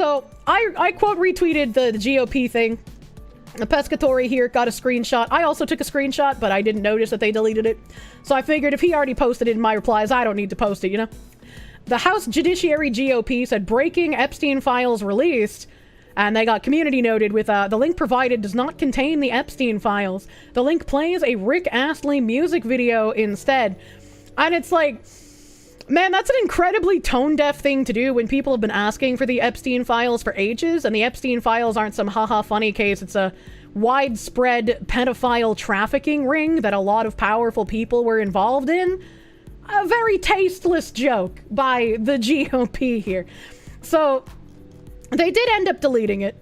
So I quote retweeted the GOP thing. The Pescatori here got a screenshot. I also took a screenshot, but I didn't notice that they deleted it. So I figured if he already posted it in my replies, I don't need to post it, you know? The House Judiciary GOP said breaking Epstein files released, and they got community noted with the link provided does not contain the Epstein files. The link plays a Rick Astley music video instead. And it's like, man, that's an incredibly tone-deaf thing to do when people have been asking for the Epstein files for ages, and the Epstein files aren't some haha funny case. It's a widespread pedophile trafficking ring that a lot of powerful people were involved in. A very tasteless joke by the GOP here. So they did end up deleting it.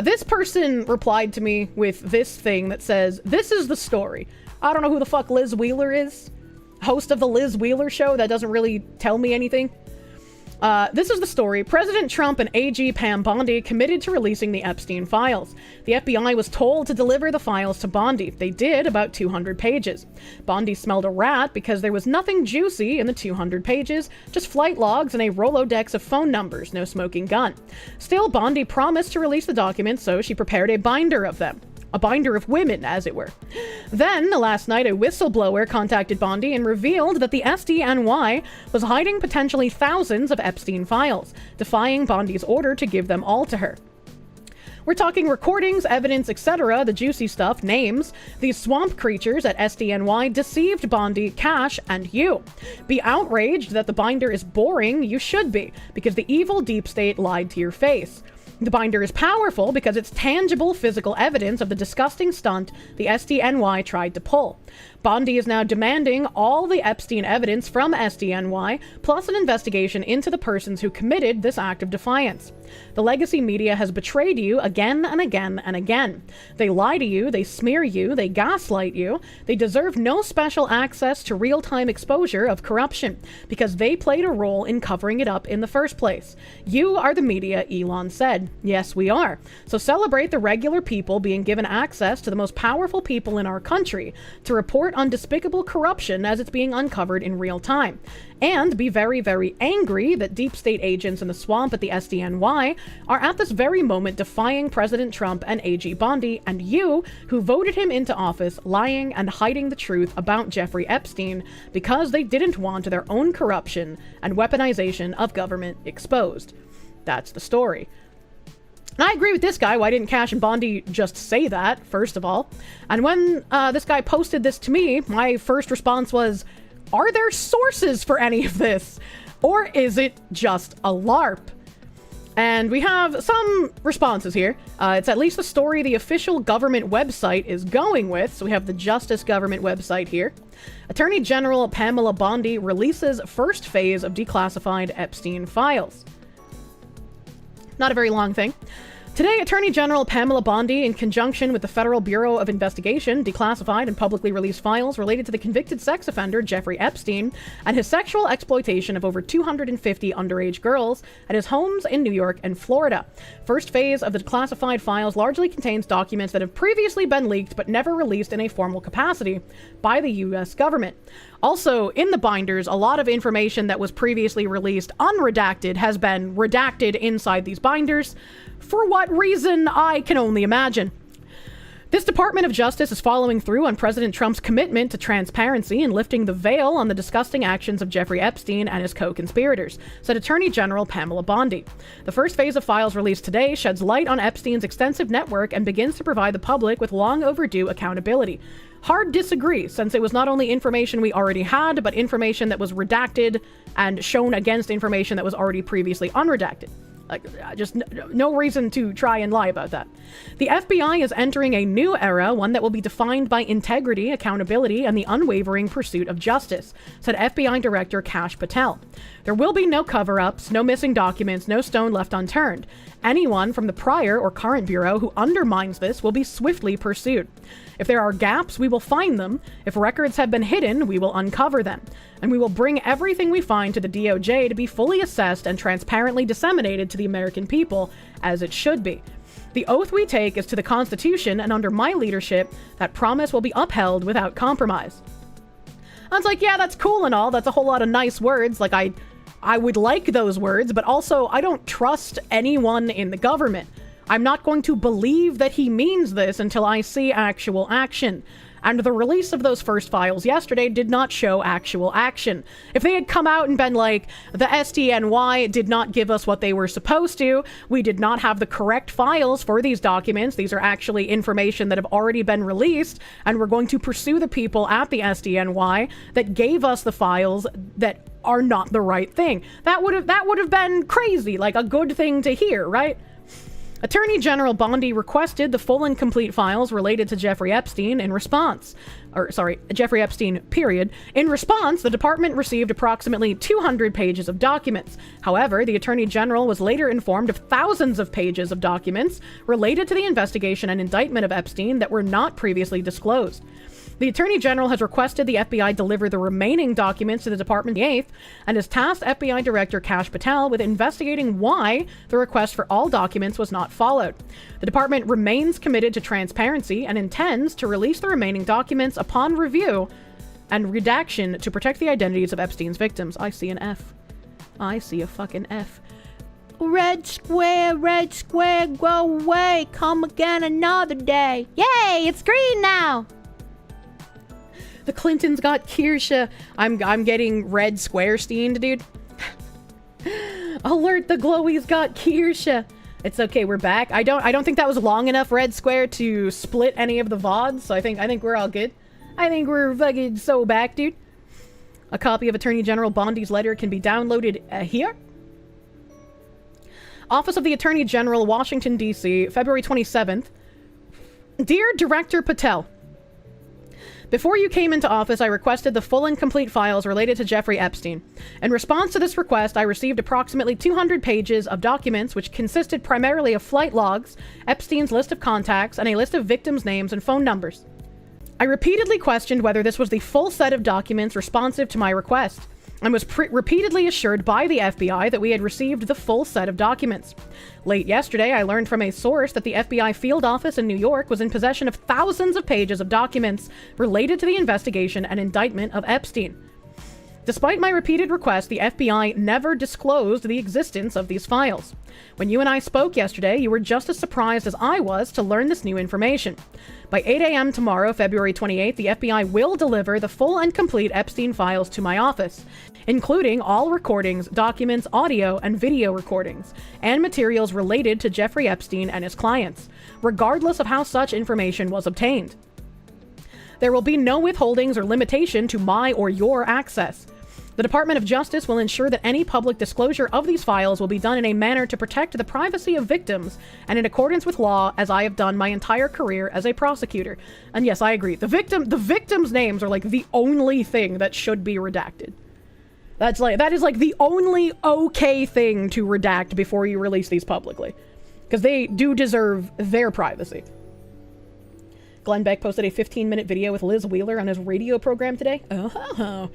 This person replied to me with this thing that says, "This is the story." I don't know who the fuck Liz Wheeler is. Host of the Liz Wheeler show. That doesn't really tell me anything. This is the story. President Trump and AG Pam Bondi committed to releasing the Epstein files. The FBI was told to deliver the files to Bondi. They did, about 200 pages. Bondi smelled a rat because there was nothing juicy in the 200 pages, just flight logs and a Rolodex of phone numbers, no smoking gun. Still, Bondi promised to release the documents, so she prepared a binder of them. A binder of women, as it were. Then, last night, a whistleblower contacted Bondi and revealed that the SDNY was hiding potentially thousands of Epstein files, defying Bondi's order to give them all to her. We're talking recordings, evidence, etc., the juicy stuff, names. These swamp creatures at SDNY deceived Bondi, Cash, and you. Be outraged that the binder is boring, you should be, because the evil deep state lied to your face. The binder is powerful because it's tangible physical evidence of the disgusting stunt the SDNY tried to pull. Bondi is now demanding all the Epstein evidence from SDNY, plus an investigation into the persons who committed this act of defiance. The legacy media has betrayed you again and again and again. They lie to you, they smear you, they gaslight you. They deserve no special access to real-time exposure of corruption, because they played a role in covering it up in the first place. You are the media, Elon said. Yes, we are. So celebrate the regular people being given access to the most powerful people in our country to report on despicable corruption as it's being uncovered in real time. And be very, very angry that deep state agents in the swamp at the SDNY are at this very moment defying President Trump and AG Bondi and you, who voted him into office, lying and hiding the truth about Jeffrey Epstein because they didn't want their own corruption and weaponization of government exposed. That's the story. And I agree with this guy. Why didn't Cash and Bondi just say that, first of all? And when this guy posted this to me, my first response was, are there sources for any of this? Or is it just a LARP? And we have some responses here. It's at least the story the official government website is going with. So we have the Justice Government website here. Attorney General Pamela Bondi releases first phase of declassified Epstein files. Not a very long thing. Today, Attorney General Pamela Bondi, in conjunction with the Federal Bureau of Investigation, declassified and publicly released files related to the convicted sex offender Jeffrey Epstein and his sexual exploitation of over 250 underage girls at his homes in New York and Florida. First phase of the declassified files largely contains documents that have previously been leaked but never released in a formal capacity by the U.S. government. Also, in the binders, a lot of information that was previously released unredacted has been redacted inside these binders. For what reason, I can only imagine. This Department of Justice is following through on President Trump's commitment to transparency and lifting the veil on the disgusting actions of Jeffrey Epstein and his co-conspirators, said Attorney General Pamela Bondi. The first phase of files released today sheds light on Epstein's extensive network and begins to provide the public with long overdue accountability. Hard disagree, since it was not only information we already had, but information that was redacted and shown against information that was already previously unredacted. Just no reason to try and lie about that. The FBI is entering a new era, one that will be defined by integrity, accountability, and the unwavering pursuit of justice, said FBI Director Kash Patel. There will be no cover-ups, no missing documents, no stone left unturned. Anyone from the prior or current bureau who undermines this will be swiftly pursued. If there are gaps, we will find them. If records have been hidden, we will uncover them. And we will bring everything we find to the DOJ to be fully assessed and transparently disseminated to the American people, as it should be. The oath we take is to the Constitution, and under my leadership, that promise will be upheld without compromise. I was like, yeah, that's cool and all. That's a whole lot of nice words. Like, I I would like those words, but also I don't trust anyone in the government. I'm not going to believe that he means this until I see actual action. And the release of those first files yesterday did not show actual action. If they had come out and been like, the SDNY did not give us what they were supposed to, we did not have the correct files for these documents, these are actually information that have already been released, and we're going to pursue the people at the SDNY that gave us the files that are not the right thing. That would have been crazy, like a good thing to hear, right? Attorney General Bondi requested the full and complete files related to Jeffrey Epstein in response. Jeffrey Epstein, period. In response, the department received approximately 200 pages of documents. However, the Attorney General was later informed of thousands of pages of documents related to the investigation and indictment of Epstein that were not previously disclosed. The Attorney General has requested the FBI deliver the remaining documents to the department on the 8th and has tasked FBI Director Kash Patel with investigating why the request for all documents was not followed. The department remains committed to transparency and intends to release the remaining documents upon review and redaction to protect the identities of Epstein's victims. I see an F. I see a fucking F. Red square, go away. Come again another day. Yay, it's green now. The Clintons got Kirsche. I'm getting red square-steined, dude. Alert, the glowies got Kirsche. It's okay, we're back. I don't think that was long enough red square to split any of the VoDs, so I think we're all good. I think we're fucking so back, dude. A copy of Attorney General Bondi's letter can be downloaded here. Office of the Attorney General, Washington, D.C., February 27th. Dear Director Patel, before you came into office, I requested the full and complete files related to Jeffrey Epstein. In response to this request, I received approximately 200 pages of documents which consisted primarily of flight logs, Epstein's list of contacts, and a list of victims' names and phone numbers. I repeatedly questioned whether this was the full set of documents responsive to my request, and was repeatedly assured by the FBI that we had received the full set of documents. Late yesterday, I learned from a source that the FBI field office in New York was in possession of thousands of pages of documents related to the investigation and indictment of Epstein. Despite my repeated requests, the FBI never disclosed the existence of these files. When you and I spoke yesterday, you were just as surprised as I was to learn this new information. By 8 a.m. tomorrow, February 28th, the FBI will deliver the full and complete Epstein files to my office, including all recordings, documents, audio, and video recordings, and materials related to Jeffrey Epstein and his clients, regardless of how such information was obtained. There will be no withholdings or limitation to my or your access. The Department of Justice will ensure that any public disclosure of these files will be done in a manner to protect the privacy of victims and in accordance with law, as I have done my entire career as a prosecutor. And yes, I agree. The victims' names are like the only thing that should be redacted. That is like the only okay thing to redact before you release these publicly, because they do deserve their privacy. Glenn Beck posted a 15-minute video with Liz Wheeler on his radio program today. Oh.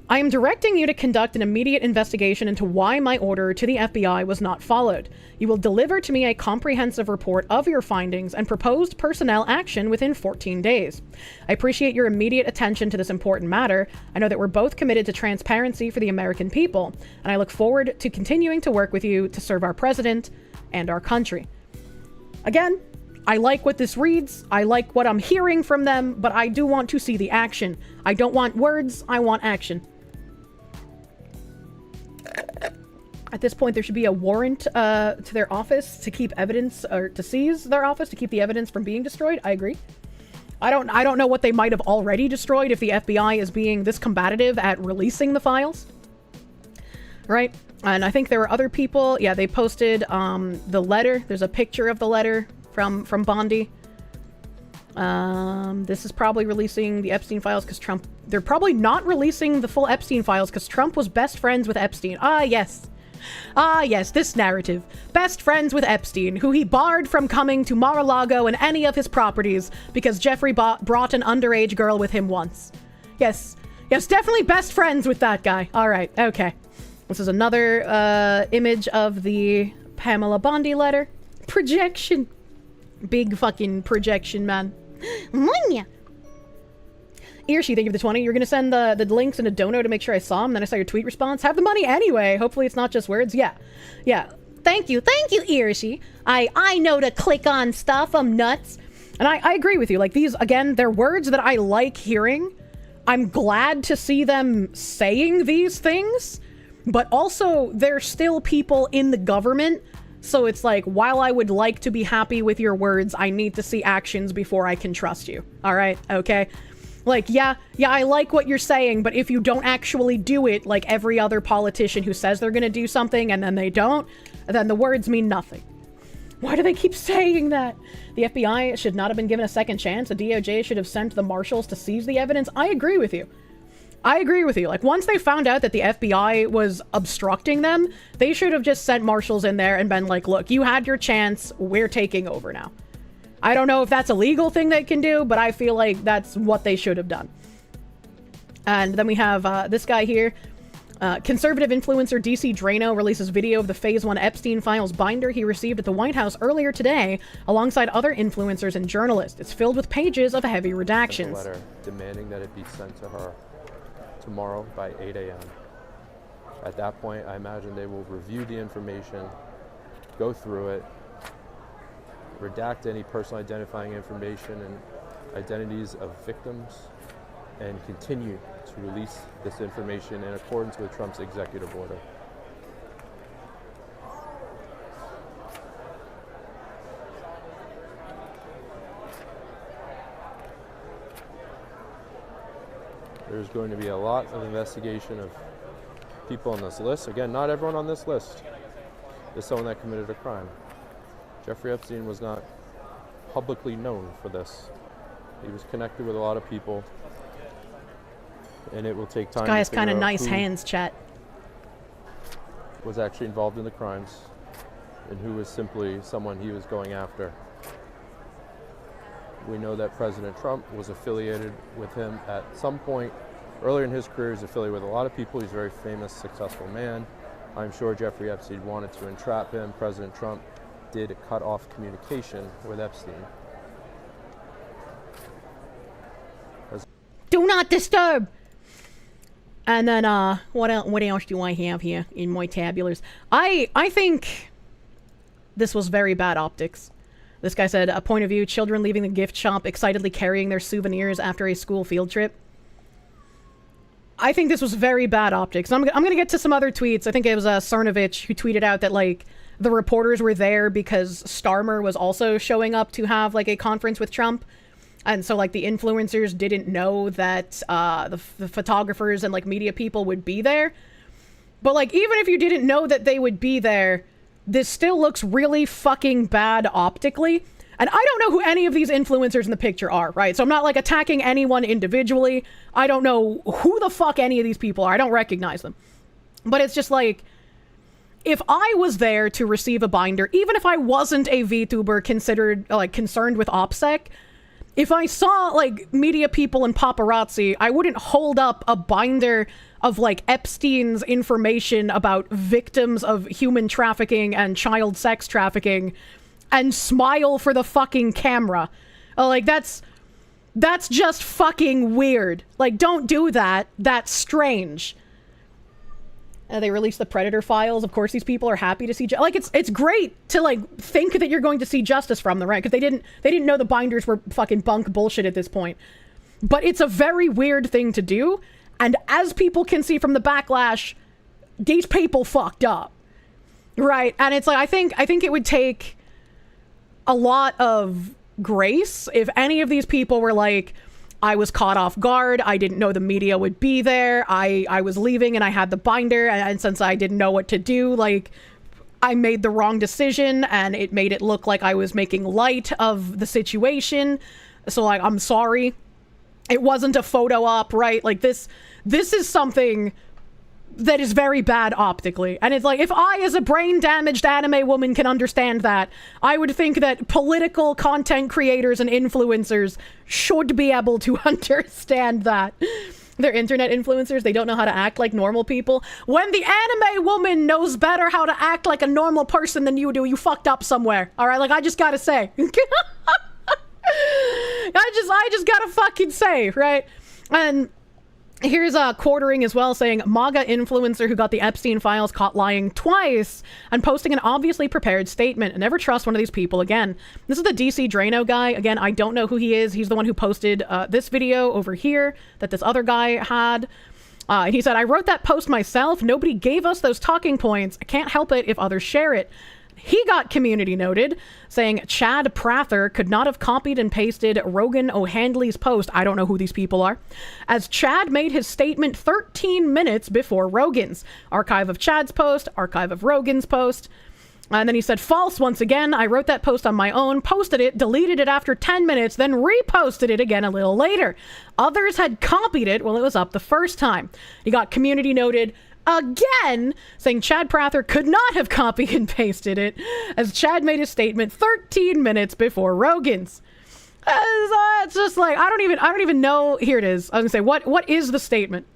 I am directing you to conduct an immediate investigation into why my order to the FBI was not followed. You will deliver to me a comprehensive report of your findings and proposed personnel action within 14 days. I appreciate your immediate attention to this important matter. I know that we're both committed to transparency for the American people, and I look forward to continuing to work with you to serve our president and our country. Again, I like what this reads, I like what I'm hearing from them, but I do want to see the action. I don't want words, I want action. At this point, there should be a warrant to their office to keep evidence, or to seize their office to keep the evidence from being destroyed. I agree. I don't know what they might have already destroyed if the FBI is being this combative at releasing the files. Right? And I think there were other people. Yeah, they posted the letter. There's a picture of the letter from Bondi. This is probably releasing the Epstein files because Trump... They're probably not releasing the full Epstein files because Trump was best friends with Epstein. Ah, yes. Ah, yes, this narrative. Best friends with Epstein, who he barred from coming to Mar-a-Lago and any of his properties because Jeffrey brought an underage girl with him once. Yes. Yes, definitely best friends with that guy. All right, okay. This is another image of the Pamela Bondi letter. Projection. Big fucking projection, man. Kirsche, thank you for the 20. You're gonna send the links in a dono to make sure I saw them, then I saw your tweet response. Have the money anyway. Hopefully it's not just words. Yeah. Thank you, Kirsche. I know to click on stuff. I'm nuts. And I agree with you. Like, these, again, they're words that I like hearing. I'm glad to see them saying these things, but also they're still people in the government. So it's like, while I would like to be happy with your words, I need to see actions before I can trust you. All right? Okay? Like, yeah, I like what you're saying, but if you don't actually do it, like every other politician who says they're gonna do something and then they don't, then the words mean nothing. Why do they keep saying that? The FBI should not have been given a second chance. The DOJ should have sent the marshals to seize the evidence. I agree with you. Like, once they found out that the FBI was obstructing them, they should have just sent marshals in there and been like, look, you had your chance. We're taking over now. I don't know if that's a legal thing they can do, but I feel like that's what they should have done. And then we have this guy here. Conservative influencer DC Drano releases video of the Phase 1 Epstein files binder he received at the White House earlier today, alongside other influencers and journalists. It's filled with pages of heavy redactions. A letter demanding that it be sent to her tomorrow by 8 a.m. At that point, I imagine they will review the information, go through it, redact any personal identifying information and identities of victims, and continue to release this information in accordance with Trump's executive order. There's going to be a lot of investigation of people on this list. Again, not everyone on this list is someone that committed a crime. Jeffrey Epstein was not publicly known for this. He was connected with a lot of people, and it will take time. This guy has kind of nice hands, chat. Was actually involved in the crimes, and who was simply someone he was going after. We know that President Trump was affiliated with him at some point earlier in his career. He's affiliated with a lot of people. He's a very famous, successful man. I'm sure Jeffrey Epstein wanted to entrap him. President Trump did cut off communication with Epstein. Do not disturb! And then, what else do I have here in my tabulars? I think this was very bad optics. This guy said, a point of view, children leaving the gift shop excitedly carrying their souvenirs after a school field trip. I think this was very bad optics. I'm gonna get to some other tweets. I think it was Cernovich who tweeted out that, like, the reporters were there because Starmer was also showing up to have, like, a conference with Trump. And so, like, the influencers didn't know that the photographers and, like, media people would be there. But, like, even if you didn't know that they would be there, this still looks really fucking bad optically. And I don't know who any of these influencers in the picture are, right? So I'm not, like, attacking anyone individually. I don't know who the fuck any of these people are. I don't recognize them. But it's just, like, if I was there to receive a binder, even if I wasn't a VTuber considered, like, concerned with OPSEC, if I saw, like, media people and paparazzi, I wouldn't hold up a binder of, like, Epstein's information about victims of human trafficking and child sex trafficking and smile for the fucking camera. Like, that's just fucking weird. Like, don't do that. That's strange. They released the Predator files. Of course, these people are happy to see... Like, it's great to, like, think that you're going to see justice from them, right? Because they didn't know the binders were fucking bunk bullshit at this point. But it's a very weird thing to do. And as people can see from the backlash, these people fucked up. Right? And it's like, I think it would take a lot of grace if any of these people were like, I was caught off guard. I didn't know the media would be there. I was leaving and I had the binder. And since I didn't know what to do, like, I made the wrong decision and it made it look like I was making light of the situation. So, like, I'm sorry. It wasn't a photo op, right? Like, this is something that is very bad optically. And it's like, if I, as a brain-damaged anime woman, can understand that, I would think that political content creators and influencers should be able to understand that. They're internet influencers. They don't know how to act like normal people. When the anime woman knows better how to act like a normal person than you do, you fucked up somewhere. All right? Like, I just gotta say. I just gotta fucking say, right? And here's quartering as well, saying MAGA influencer who got the Epstein files caught lying twice and posting an obviously prepared statement. Never trust one of these people again. This is the DC Drano guy. Again, I don't know who he is. He's the one who posted this video over here that this other guy had. And he said, I wrote that post myself. Nobody gave us those talking points. I can't help it if others share it. He got community noted, saying Chad Prather could not have copied and pasted Rogan O'Handley's post. I don't know who these people are. As Chad made his statement 13 minutes before Rogan's. Archive of Chad's post, archive of Rogan's post. And then he said, false once again. I wrote that post on my own, posted it, deleted it after 10 minutes, then reposted it again a little later. Others had copied it while it was up the first time. He got community noted again, saying Chad Prather could not have copied and pasted it, as Chad made his statement 13 minutes before Rogan's. It's just like, I don't even know. Here it is. I was gonna say, what is the statement?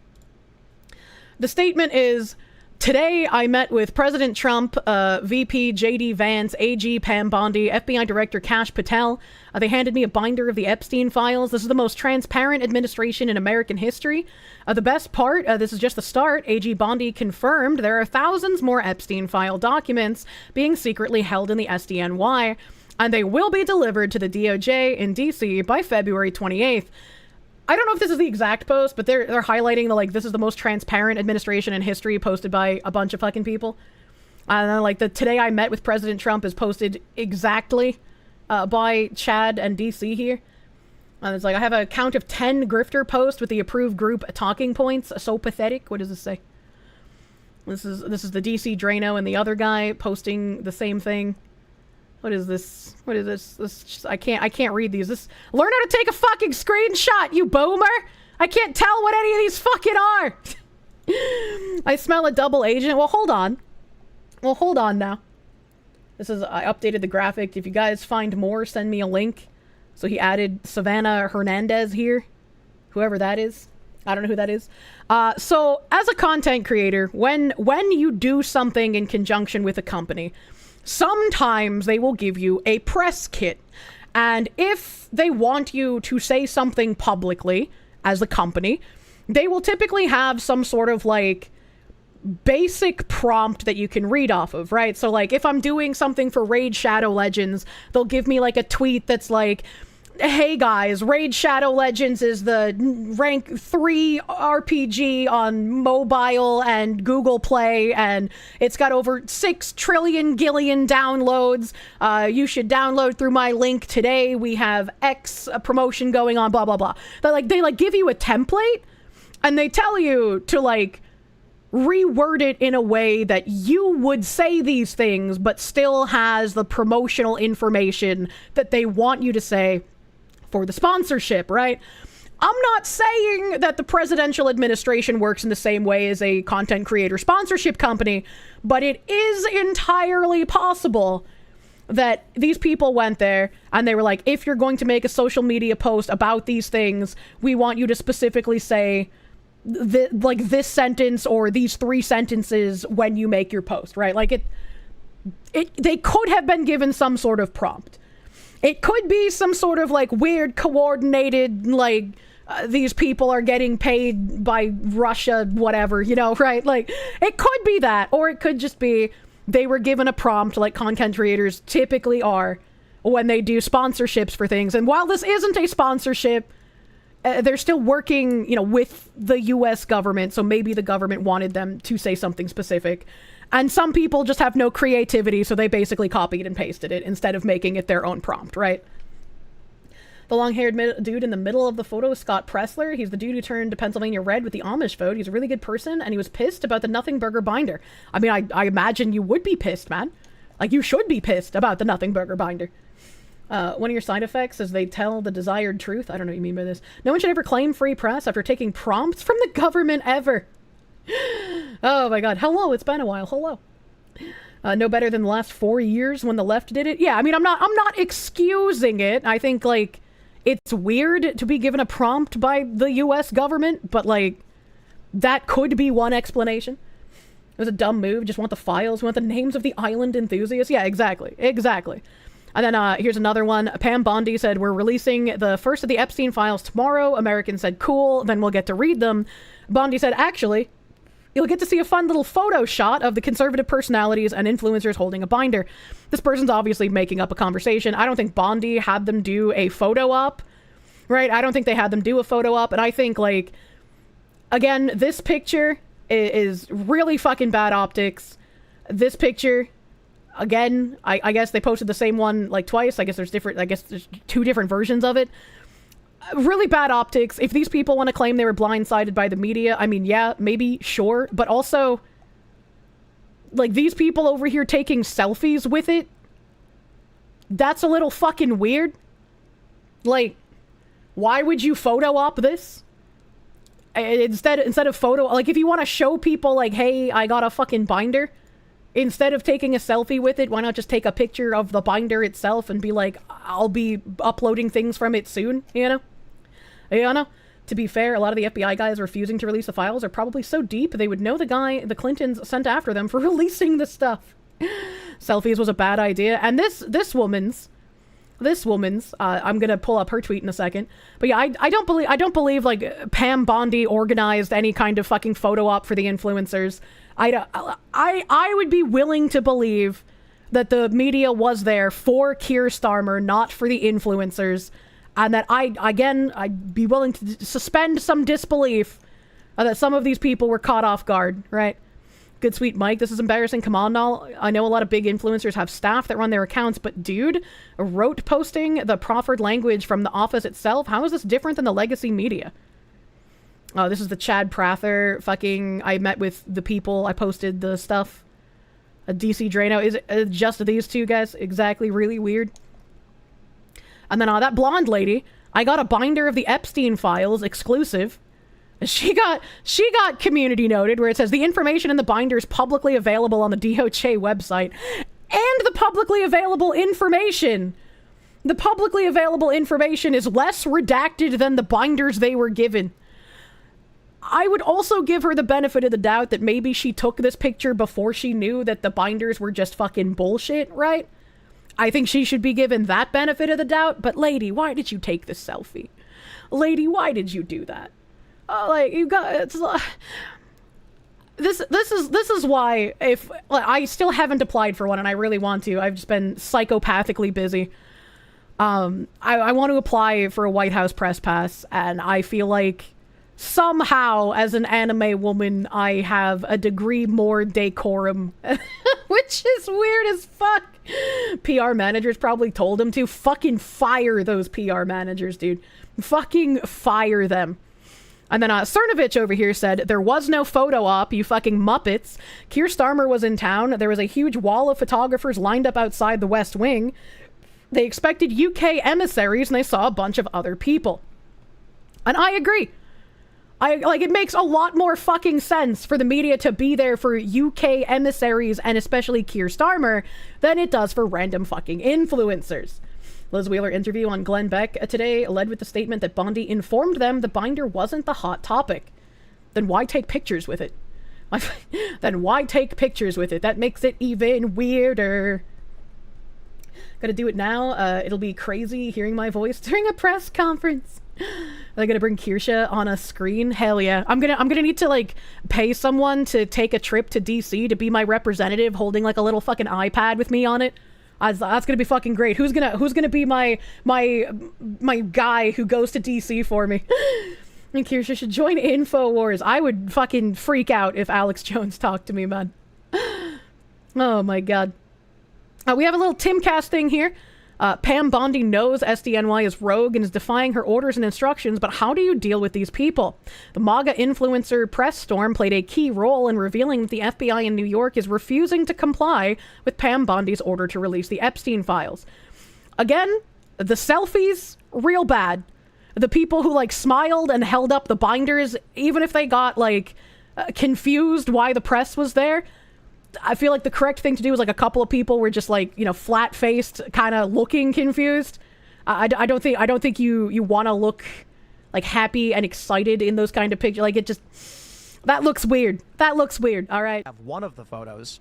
The statement is, today I met with President Trump, VP JD Vance, AG Pam Bondi, FBI Director Kash Patel. They handed me a binder of the Epstein files. This is the most transparent administration in American history. The best part, this is just the start. AG Bondi confirmed there are thousands more Epstein file documents being secretly held in the SDNY, and they will be delivered to the DOJ in DC by February 28th. I don't know if this is the exact post, but they're highlighting the, like, this is the most transparent administration in history posted by a bunch of fucking people. And then, like, the today I met with President Trump is posted exactly by Chad and DC here. And it's like, I have a count of 10 grifter posts with the approved group talking points. So pathetic. What does this say? This is the DC Drano and the other guy posting the same thing. What is this? What is this? This I can't read these. Learn how to take a fucking screenshot, you boomer! I can't tell what any of these fucking are! I smell a double agent. Well, hold on. Well, hold on now. I updated the graphic. If you guys find more, send me a link. So he added Savannah Hernandez here. Whoever that is. I don't know who that is. So as a content creator, when you do something in conjunction with a company, sometimes they will give you a press kit. And if they want you to say something publicly as a company, they will typically have some sort of like basic prompt that you can read off of, right? So like if I'm doing something for Raid Shadow Legends, they'll give me like a tweet that's like, hey guys, Raid Shadow Legends is the rank 3 RPG on mobile and Google Play, and it's got over 6 trillion gillion downloads. You should download through my link today. We have X promotion going on, blah, blah, blah. They give you a template, and they tell you to like reword it in a way that you would say these things, but still has the promotional information that they want you to say for the sponsorship, right? I'm not saying that the presidential administration works in the same way as a content creator sponsorship company, but it is entirely possible that these people went there and they were like, if you're going to make a social media post about these things, we want you to specifically say this sentence or these 3 sentences when you make your post, right? Like they could have been given some sort of prompt. It could be some sort of like weird coordinated, like these people are getting paid by Russia, whatever, you know, right? Like it could be that, or it could just be they were given a prompt like content creators typically are when they do sponsorships for things. And while this isn't a sponsorship, they're still working, you know, with the US government. So maybe the government wanted them to say something specific. And some people just have no creativity, so they basically copied and pasted it instead of making it their own prompt, right? The long-haired dude in the middle of the photo is Scott Pressler. He's the dude who turned Pennsylvania red with the Amish vote. He's a really good person, and he was pissed about the Nothing Burger binder. I mean, I imagine you would be pissed, man. Like, you should be pissed about the Nothing Burger binder. One of your side effects is they tell the desired truth. I don't know what you mean by this. No one should ever claim free press after taking prompts from the government ever. Oh my god. Hello, it's been a while. Hello. No better than the last 4 years when the left did it. Yeah, I mean, I'm not excusing it. I think, like, it's weird to be given a prompt by the US government, but, like, that could be one explanation. It was a dumb move. Just want the files. We want the names of the island enthusiasts. Yeah, exactly. Exactly. And then here's another one. Pam Bondi said, we're releasing the first of the Epstein files tomorrow. Americans said, cool, then we'll get to read them. Bondi said, actually, you'll get to see a fun little photo shot of the conservative personalities and influencers holding a binder. This person's obviously making up a conversation. I don't think Bondi had them do a photo op, right? I don't think they had them do a photo op. And I think, like, again, this picture is really fucking bad optics. This picture, again, I guess they posted the same one like twice. I guess there's two different versions of it. Really bad optics. If these people want to claim they were blindsided by the media, I mean, yeah, maybe, sure. But also, like, these people over here taking selfies with it, that's a little fucking weird. Like, why would you photo op this? Instead of photo, like, if you want to show people, like, hey, I got a fucking binder, instead of taking a selfie with it, why not just take a picture of the binder itself and be like, I'll be uploading things from it soon, you know? You know? To be fair, a lot of the FBI guys refusing to release the files are probably so deep they would know the guy the Clintons sent after them for releasing the stuff. Selfies was a bad idea. And this woman's, I'm gonna pull up her tweet in a second. But yeah, I don't believe like Pam Bondi organized any kind of fucking photo op for the influencers. I would be willing to believe that the media was there for Keir Starmer, not for the influencers. And that I'd be willing to suspend some disbelief that some of these people were caught off guard, right? Good sweet Mike, this is embarrassing. Come on, now. I know a lot of big influencers have staff that run their accounts, but dude, rote posting the proffered language from the office itself, how is this different than the legacy media? Oh, this is the Chad Prather fucking, I met with the people, I posted the stuff. A DC Drano, is it just these two guys? Exactly, really weird. And then that blonde lady, I got a binder of the Epstein files, exclusive. She got community noted, where it says the information in the binder is publicly available on the DOJ website. And the publicly available information. The publicly available information is less redacted than the binders they were given. I would also give her the benefit of the doubt that maybe she took this picture before she knew that the binders were just fucking bullshit, right? I think she should be given that benefit of the doubt, but lady, why did you take this selfie? Lady, why did you do that? Like, you got, it's, this is why, if, I still haven't applied for one and I really want to. I've just been psychopathically busy. I want to apply for a White House press pass, and I feel like somehow, as an anime woman, I have a degree more decorum, which is weird as fuck. PR managers probably told him to fucking fire those PR managers, dude. Fucking fire them. And then Cernovich over here said, there was no photo op, you fucking Muppets. Keir Starmer was in town. There was a huge wall of photographers lined up outside the West Wing. They expected UK emissaries, and they saw a bunch of other people. And I agree. It makes a lot more fucking sense for the media to be there for UK emissaries, and especially Keir Starmer, than it does for random fucking influencers. Liz Wheeler interview on Glenn Beck today led with the statement that Bondi informed them the binder wasn't the hot topic. Then why take pictures with it? Then why take pictures with it? That makes it even weirder. Gotta do it now. It'll be crazy hearing my voice during a press conference. Are they gonna bring Kirsche on a screen? Hell yeah. I'm gonna need to, like, pay someone to take a trip to DC to be my representative, holding like a little fucking iPad with me on it. That's gonna be fucking great. Who's gonna be my guy who goes to DC for me? And Kirsche should join InfoWars. I would fucking freak out if Alex Jones talked to me, man. Oh my god. We have a little Timcast thing here. Pam Bondi knows SDNY is rogue and is defying her orders and instructions, but how do you deal with these people? The MAGA influencer press storm played a key role in revealing that the FBI in New York is refusing to comply with Pam Bondi's order to release the Epstein files. Again, the selfies, real bad. The people who, like, smiled and held up the binders, even if they got, like, confused why the press was there, I feel like the correct thing to do is, like, a couple of people were just, like, you know, flat-faced, kind of looking confused. I don't think you want to look, like, happy and excited in those kind of pictures. Like, it just, that looks weird. That looks weird. All right. Have one of the photos.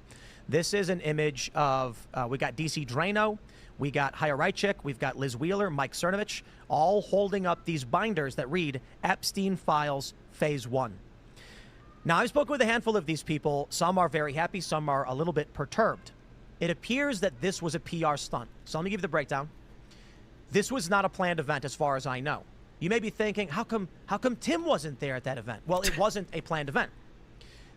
This is an image of, we got DC Drano. We got Hayaraichik, we've got Liz Wheeler, Mike Cernovich, all holding up these binders that read Epstein Files Phase 1. Now, I've spoken with a handful of these people. Some are very happy, some are a little bit perturbed. It appears that this was a PR stunt. So let me give you the breakdown. This was not a planned event as far as I know. You may be thinking, how come Tim wasn't there at that event? Well, it wasn't a planned event.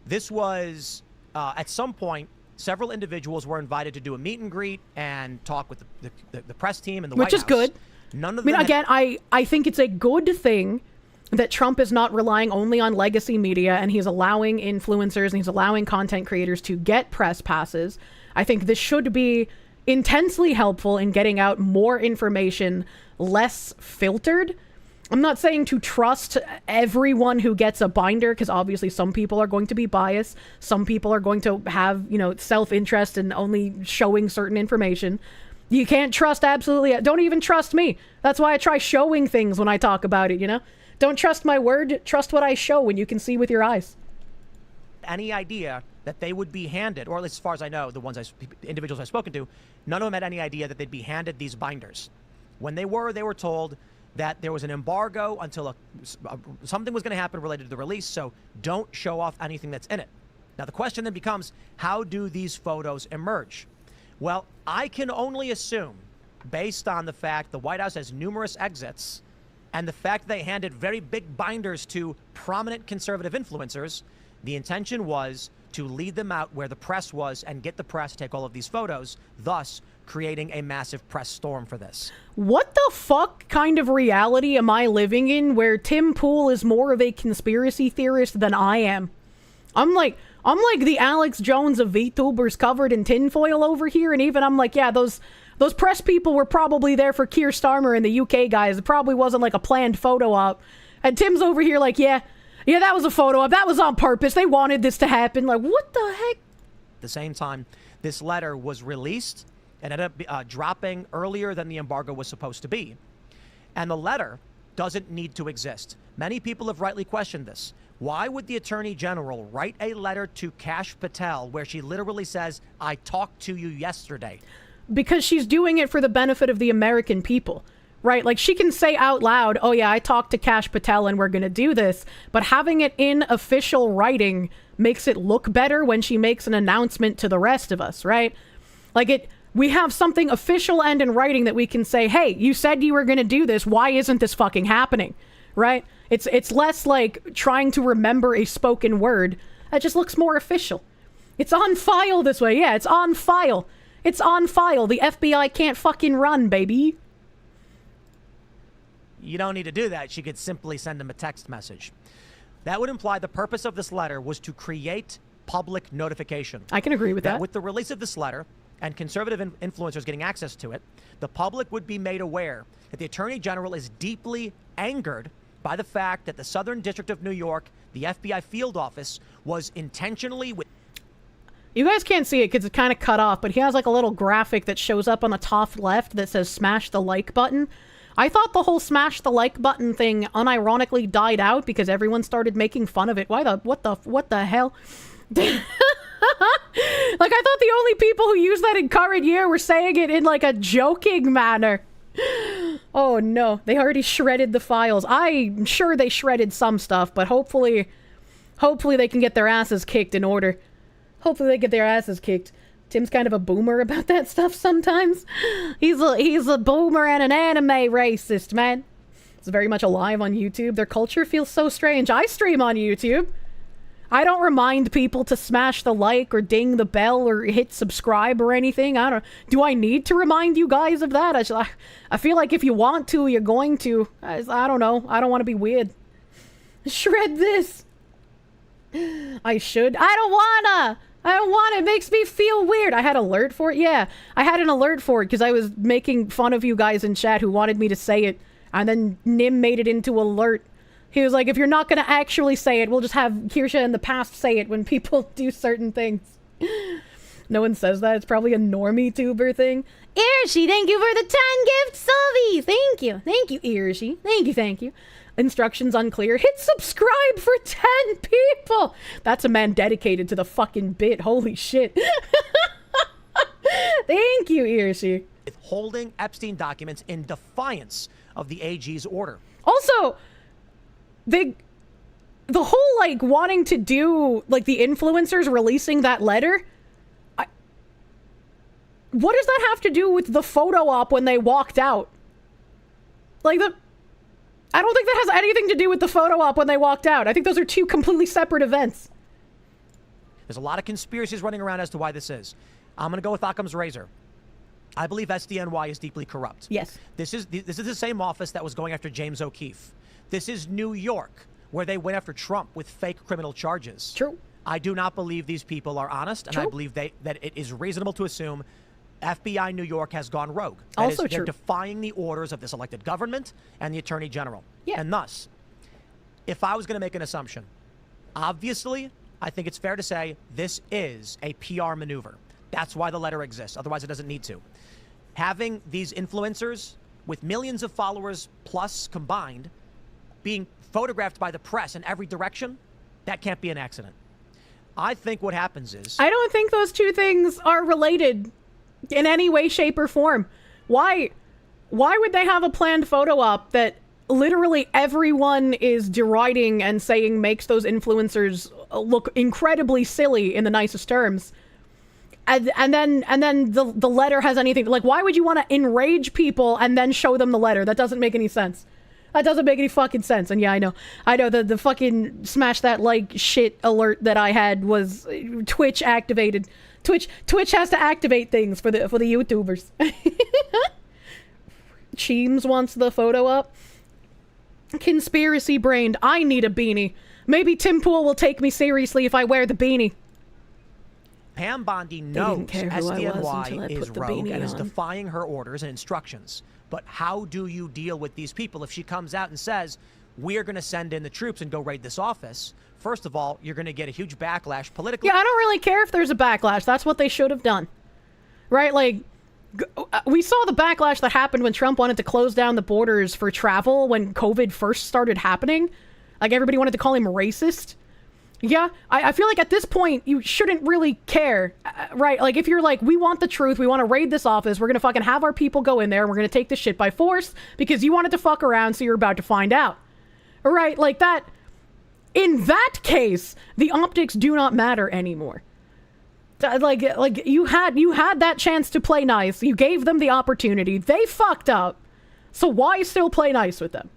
This was, at some point, several individuals were invited to do a meet and greet and talk with the press team and the White House. Which is good. None of them again, I think it's a good thing that Trump is not relying only on legacy media, and he's allowing influencers and he's allowing content creators to get press passes. I think this should be intensely helpful in getting out more information, less filtered. I'm not saying to trust everyone who gets a binder, because obviously some people are going to be biased. Some people are going to have, self-interest in only showing certain information. You can't trust absolutely. Don't even trust me. That's why I try showing things when I talk about it, Don't trust my word. Trust what I show when you can see with your eyes. Any idea that they would be handed, or at least as far as I know, the individuals I've spoken to, none of them had any idea that they'd be handed these binders. When they were told that there was an embargo until something was going to happen related to the release, so don't show off anything that's in it. Now, the question then becomes, how do these photos emerge? Well, I can only assume, based on the fact the White House has numerous exits, and the fact they handed very big binders to prominent conservative influencers, the intention was to lead them out where the press was and get the press to take all of these photos, thus creating a massive press storm for this. What the fuck kind of reality am I living in where Tim Pool is more of a conspiracy theorist than I am? I'm like the Alex Jones of VTubers covered in tinfoil over here, and even I'm like, yeah, those press people were probably there for Keir Starmer and the UK guys. It probably wasn't like a planned photo op. And Tim's over here like, yeah, that was a photo op. That was on purpose. They wanted this to happen. Like, what the heck? At the same time, this letter was released and ended up dropping earlier than the embargo was supposed to be. And the letter doesn't need to exist. Many people have rightly questioned this. Why would the Attorney General write a letter to Kash Patel where she literally says, I talked to you yesterday? Because she's doing it for the benefit of the American people, right? Like, she can say out loud, oh yeah, I talked to Kash Patel and we're going to do this. But having it in official writing makes it look better when she makes an announcement to the rest of us, right? Like, we have something official and in writing that we can say, hey, you said you were going to do this. Why isn't this fucking happening? Right? It's less like trying to remember a spoken word. That just looks more official. It's on file this way. Yeah, it's on file. It's on file. The FBI can't fucking run, baby. You don't need to do that. She could simply send him a text message. That would imply the purpose of this letter was to create public notification. I can agree with that. With the release of this letter and conservative influencers getting access to it, the public would be made aware that the Attorney General is deeply angered by the fact that the Southern District of New York, the FBI field office, was intentionally... You guys can't see it because it's kind of cut off, but he has like a little graphic that shows up on the top left that says smash the like button. I thought the whole smash the like button thing unironically died out because everyone started making fun of it. What the hell? Like, I thought the only people who used that in current year were saying it in like a joking manner. Oh no, they already shredded the files. I'm sure they shredded some stuff, but hopefully they can get their asses kicked in order. Hopefully they get their asses kicked. Tim's kind of a boomer about that stuff sometimes. He's a boomer and an anime racist, man. It's very much alive on YouTube. Their culture feels so strange. I stream on YouTube. I don't remind people to smash the like or ding the bell or hit subscribe or anything. Do I need to remind you guys of that? I feel like if you want to, you're going to. I don't know. I don't want to be weird. Shred this. I should. I don't wanna. It makes me feel weird. I had alert for it. Yeah, I had an alert for it because I was making fun of you guys in chat who wanted me to say it. And then Nim made it into alert. He was like, if you're not going to actually say it, we'll just have Kirsche in the past say it when people do certain things. No one says that. It's probably a normie tuber thing. Irshi, thank you for the 10 gift subbies. Thank you. Thank you, Irshi. Thank you. Instructions unclear. Hit subscribe for 10 people. That's a man dedicated to the fucking bit. Holy shit. Thank you, Irshi. withholding Epstein documents in defiance of the AG's order. Also, the whole, like, wanting to do, like, the influencers releasing that letter, what does that have to do with the photo op when they walked out? Like, I don't think that has anything to do with the photo op when they walked out. I think those are two completely separate events. There's a lot of conspiracies running around as to why this is. I'm going to go with Occam's razor. I believe SDNY is deeply corrupt. Yes. This is the same office that was going after James O'Keefe. This is New York, where they went after Trump with fake criminal charges. True. I do not believe these people are honest, and I believe that it is reasonable to assume FBI New York has gone rogue. Also they're true. defying the orders of this elected government and the Attorney General. Yeah. And thus, if I was going to make an assumption, obviously, I think it's fair to say this is a PR maneuver. That's why the letter exists. Otherwise, it doesn't need to. Having these influencers with millions of followers plus combined being photographed by the press in every direction, that can't be an accident. I think what happens is... I don't think those two things are related in any way, shape, or form. Why would they have a planned photo op that literally everyone is deriding and saying makes those influencers look incredibly silly in the nicest terms? And then the letter has anything... Like, why would you want to enrage people and then show them the letter? That doesn't make any sense. That doesn't make any fucking sense. And yeah, I know the fucking smash that like shit alert that I had was Twitch activated. Twitch has to activate things for the YouTubers. Cheems wants the photo up. Conspiracy brained. I need a beanie. Maybe Tim Pool will take me seriously if I wear the beanie. Pam Bondi knows SDNY is rogue and is on. defying her orders and instructions. But how do you deal with these people if she comes out and says, we're going to send in the troops and go raid this office? First of all, you're going to get a huge backlash politically. Yeah, I don't really care if there's a backlash. That's what they should have done. Right? Like, we saw the backlash that happened when Trump wanted to close down the borders for travel when COVID first started happening. Like, everybody wanted to call him racist. Yeah, I feel like at this point, you shouldn't really care, right? Like, if you're like, we want the truth, we want to raid this office, we're going to fucking have our people go in there, and we're going to take this shit by force, because you wanted to fuck around, so you're about to find out. Right? Like, that, in that case, the optics do not matter anymore. Like you had that chance to play nice, you gave them the opportunity, they fucked up, so why still play nice with them?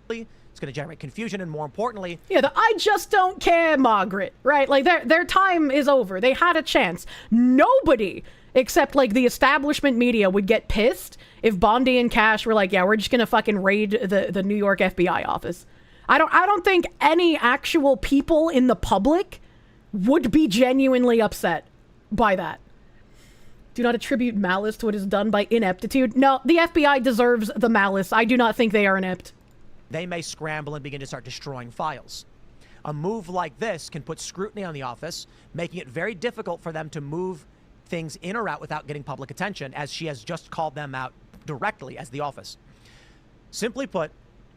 It's going to generate confusion, and more importantly... Yeah, I just don't care, Margaret, right? Like, their time is over. They had a chance. Nobody, except, like, the establishment media would get pissed if Bondi and Cash were like, yeah, we're just going to fucking raid the New York FBI office. I don't think any actual people in the public would be genuinely upset by that. Do not attribute malice to what is done by ineptitude. No, the FBI deserves the malice. I do not think they are inept. They may scramble and begin to start destroying files. A move like this can put scrutiny on the office, making it very difficult for them to move things in or out without getting public attention, as she has just called them out directly as the office. Simply put,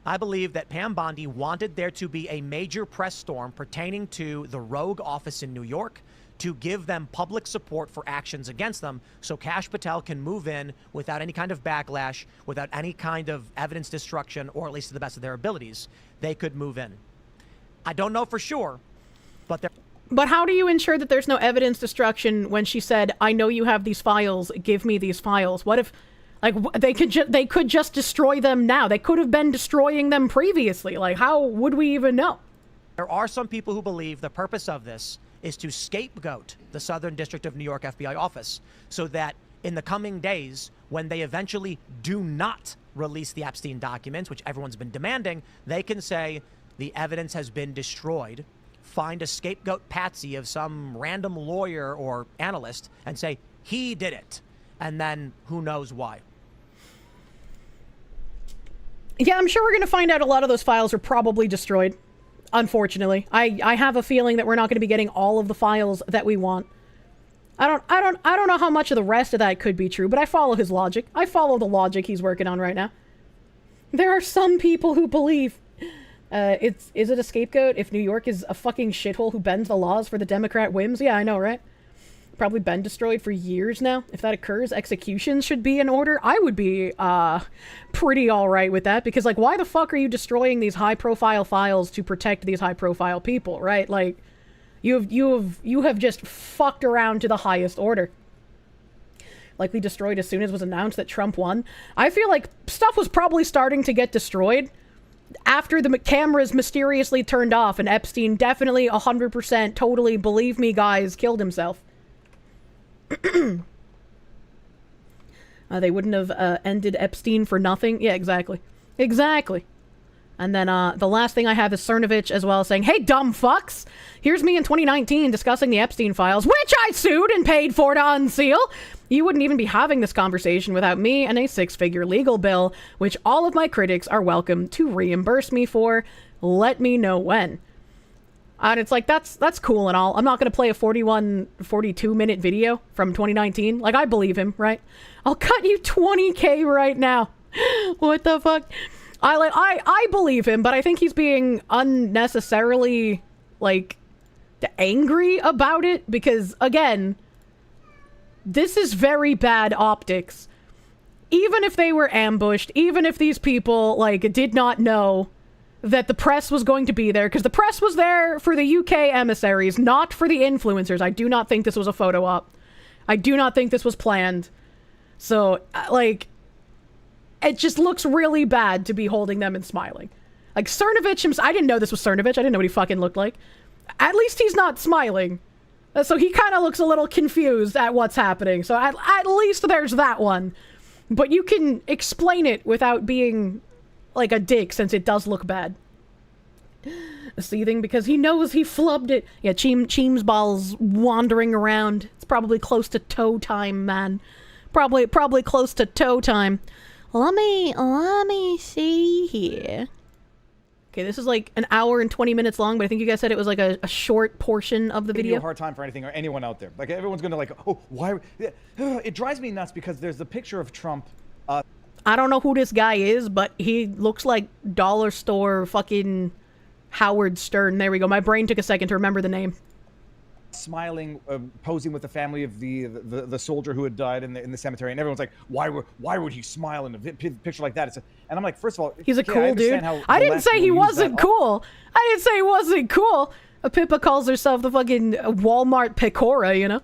I believe that Pam Bondi wanted there to be a major press storm pertaining to the rogue office in New York to give them public support for actions against them, so Kash Patel can move in without any kind of backlash, without any kind of evidence destruction, or at least to the best of their abilities, they could move in. I don't know for sure, but they're... But how do you ensure that there's no evidence destruction when she said, I know you have these files, give me these files? What if, like, they could just destroy them now? They could have been destroying them previously. Like, how would we even know? There are some people who believe the purpose of this is to scapegoat the Southern District of New York FBI office so that in the coming days, when they eventually do not release the Epstein documents, which everyone's been demanding, they can say the evidence has been destroyed, find a scapegoat patsy of some random lawyer or analyst and say, he did it. And then who knows why. Yeah, I'm sure we're going to find out a lot of those files are probably destroyed. Unfortunately, I have a feeling that we're not going to be getting all of the files that we want. I don't know how much of the rest of that could be true, but I follow his logic. I follow the logic he's working on right now. There are some people who believe is it a scapegoat if New York is a fucking shithole who bends the laws for the Democrat whims? Yeah, I know, right? probably been destroyed for years now. If that occurs, executions should be in order. I would be pretty all right with that, because like, why the fuck are you destroying these high profile files to protect these high profile people, right? Like, you have just fucked around to the highest order. Likely destroyed as soon as it was announced that Trump won. I feel like stuff was probably starting to get destroyed after the cameras mysteriously turned off, and Epstein definitely 100% totally, believe me guys, killed himself. They wouldn't have ended Epstein for nothing. Yeah, exactly. Exactly. And then the last thing I have is Cernovich as well, saying, hey, dumb fucks! Here's me in 2019 discussing the Epstein files, which I sued and paid for to unseal! You wouldn't even be having this conversation without me and a 6-figure legal bill, which all of my critics are welcome to reimburse me for. Let me know when. And it's like, that's cool and all. I'm not going to play a 42-minute video from 2019. Like, I believe him, right? I'll cut you 20K right now. What the fuck? I believe him, but I think he's being unnecessarily, like, angry about it, because, again, this is very bad optics. Even if they were ambushed, even if these people, like, did not know that the press was going to be there, because the press was there for the UK emissaries, not for the influencers. I do not think this was a photo op. I do not think this was planned. So, like, it just looks really bad to be holding them and smiling. Like, Cernovich himself, I didn't know this was Cernovich. I didn't know what he fucking looked like. At least he's not smiling. So he kind of looks a little confused at what's happening. So at least there's that one. But you can explain it without being like a dick, since it does look bad. Seething because he knows he flubbed it. Yeah, Cheem's ball's wandering around. It's probably close to toe time, man. Probably close to toe time. Let me see here. Okay, this is like an hour and 20 minutes long, but I think you guys said it was like a short portion of the video. A hard time for anything or anyone out there. Like, everyone's gonna like, oh, why? It drives me nuts because there's the picture of Trump. I don't know who this guy is, but he looks like dollar store fucking Howard Stern. There we go. My brain took a second to remember the name. Smiling, posing with the family of the soldier who had died in the cemetery, and everyone's like, why would he smile in a picture like that? And I'm like, first of all, he's a cool dude. I didn't say he wasn't cool. I didn't say he wasn't cool. Pippa calls herself the fucking Walmart Pecora, you know?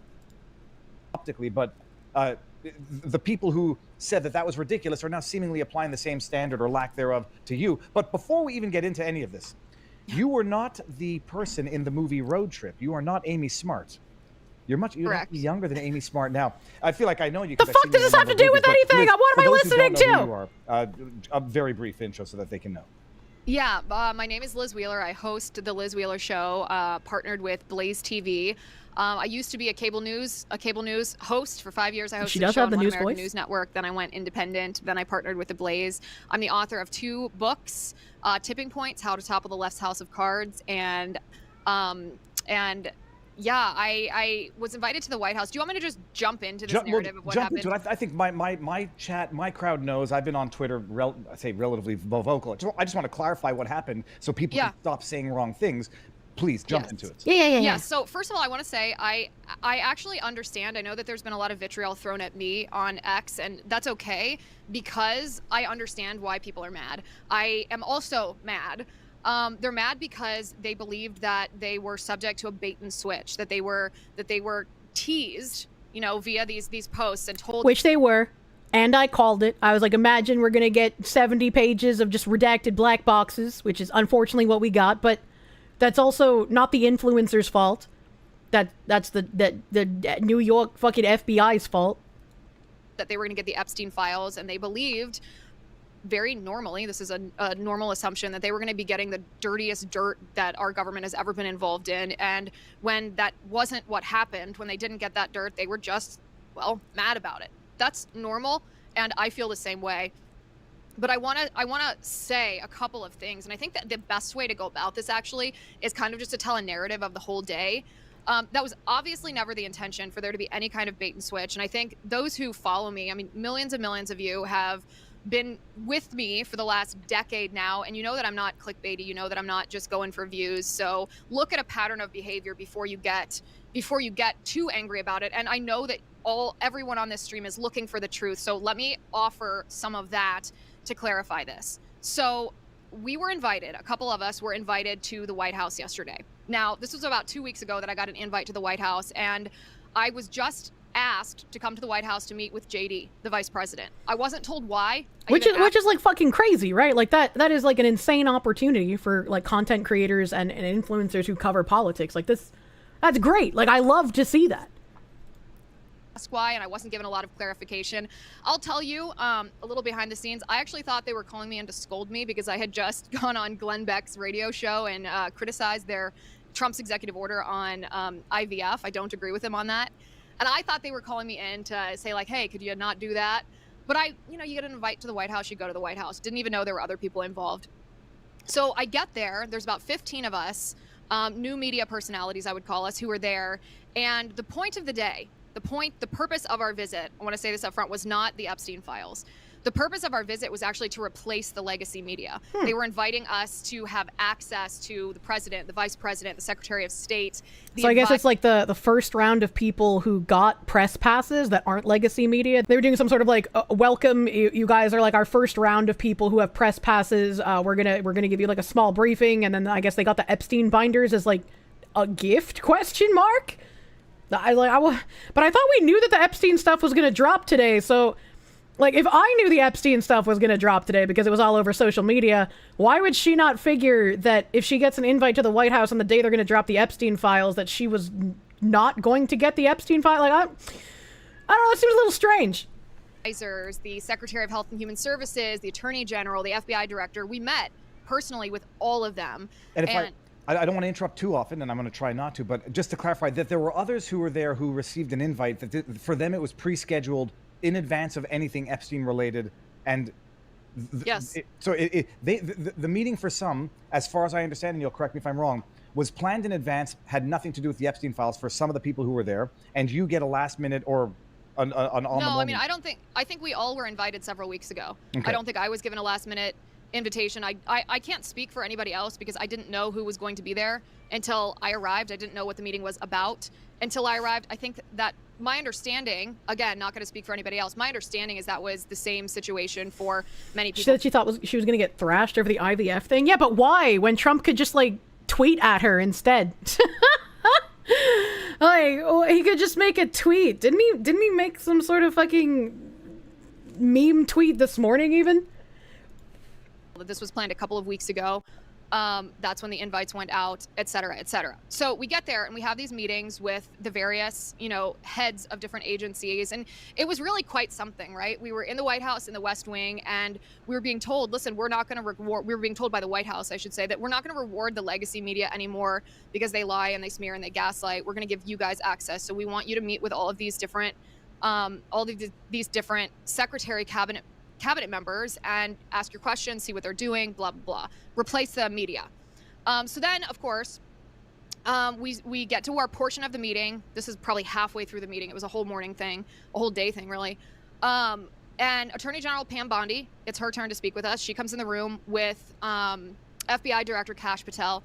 Optically, but the people who said that was ridiculous are now seemingly applying the same standard or lack thereof to you. But before we even get into any of this, you were not the person in the movie Road Trip. You are not Amy Smart. You're younger than Amy Smart now. I feel like I know you. The fuck does this have to do with anything? Liz, what am I listening to? You are, a very brief intro so that they can know. Yeah, my name is Liz Wheeler. I host the Liz Wheeler Show, partnered with Blaze TV. I used to be a cable news host for 5 years. I hosted a show on One American News Network. Then I went independent. Then I partnered with the Blaze. I'm the author of 2 books, Tipping Points: How to Topple the Left's House of Cards, and yeah, I was invited to the White House. Do you want me to just jump into this narrative of what happened? Into it. I think my crowd knows. I've been on Twitter, I say relatively vocal. I just want to clarify what happened so people can stop saying wrong things. Please jump into it. Yeah. So first of all, I want to say I actually understand. I know that there's been a lot of vitriol thrown at me on X, and that's okay because I understand why people are mad. I am also mad. They're mad because they believed that they were subject to a bait and switch, that they were teased, you know, via these posts and told. Which they were. And I called it. I was like, imagine we're going to get 70 pages of just redacted black boxes, which is unfortunately what we got, but that's also not the influencer's fault. That's the New York fucking FBI's fault. That they were going to get the Epstein files, and they believed very normally, this is a normal assumption, that they were going to be getting the dirtiest dirt that our government has ever been involved in. And when that wasn't what happened, when they didn't get that dirt, they were just, well, mad about it. That's normal, and I feel the same way. But I want to say a couple of things, and I think that the best way to go about this actually is kind of just to tell a narrative of the whole day. That was obviously never the intention for there to be any kind of bait and switch. And I think those who follow me, I mean, millions and millions of you have been with me for the last decade now, and you know that I'm not clickbaity, you know that I'm not just going for views. So look at a pattern of behavior before you get too angry about it. And I know that everyone on this stream is looking for the truth. So let me offer some of that to clarify this. So we were invited, a couple of us were invited to the White House yesterday. Now, this was about 2 weeks ago that I got an invite to the White House, and I was just asked to come to the White House to meet with JD, the vice president. I wasn't told why. Which is like fucking crazy, right? Like that is like an insane opportunity for like content creators and influencers who cover politics. Like that's great. Like I love to see that. Ask why, and I wasn't given a lot of clarification. I'll tell you a little behind the scenes. I actually thought they were calling me in to scold me because I had just gone on Glenn Beck's radio show and criticized Trump's executive order on IVF. I don't agree with him on that. And I thought they were calling me in to say like, hey, could you not do that? But you get an invite to the White House, you go to the White House. Didn't even know there were other people involved. So I get there, there's about 15 of us, new media personalities, I would call us, who were there. And the point of the day, the purpose of our visit, I want to say this up front, was not the Epstein files. The purpose of our visit was actually to replace the legacy media. They were inviting us to have access to the president, the vice president, the secretary of state. So I guess it's like the first round of people who got press passes that aren't legacy media. They were doing some sort of like welcome. You guys are like our first round of people who have press passes. We're gonna give you like a small briefing, and then I guess they got the Epstein binders as like a gift ? But I thought we knew that the Epstein stuff was gonna drop today. So. Like, if I knew the Epstein stuff was going to drop today because it was all over social media, why would she not figure that if she gets an invite to the White House on the day they're going to drop the Epstein files, that she was not going to get the Epstein file? Like, I don't know, it seems a little strange. The Secretary of Health and Human Services, the Attorney General, the FBI Director, we met personally with all of them. And I don't want to interrupt too often, and I'm going to try not to, but just to clarify that there were others who were there who received an invite, that for them it was pre-scheduled in advance of anything Epstein related, and yes. The meeting for some, as far as I understand, and you'll correct me if I'm wrong, was planned in advance, had nothing to do with the Epstein files for some of the people who were there, and you get a last minute or an on the moment. No, I mean, I think we all were invited several weeks ago. Okay. I don't think I was given a last minute invitation. I can't speak for anybody else because I didn't know who was going to be there until I arrived. I didn't know what the meeting was about until I arrived. I think that my understanding, again, not going to speak for anybody else, my understanding is that was the same situation for many people. She said she thought she was going to get thrashed over the IVF thing. Yeah, but why? When Trump could just like tweet at her instead. Like, he could just make a tweet. Didn't he make some sort of fucking meme tweet this morning even? This was planned a couple of weeks ago. That's when the invites went out, et cetera, et cetera. So we get there and we have these meetings with the various, heads of different agencies. And it was really quite something, right? We were in the White House in the West Wing, and we were being told, listen, we're not going to reward, we were being told by the White House, I should say, that we're not going to reward the legacy media anymore because they lie and they smear and they gaslight. We're going to give you guys access. So we want you to meet with all of these different, these different secretary cabinet members and ask your questions, see what they're doing, blah, blah, blah. Replace the media. So then, of course, we get to our portion of the meeting. This is probably halfway through the meeting. It was a whole morning thing, a whole day thing, really. And Attorney General Pam Bondi, it's her turn to speak with us. She comes in the room with FBI Director Kash Patel.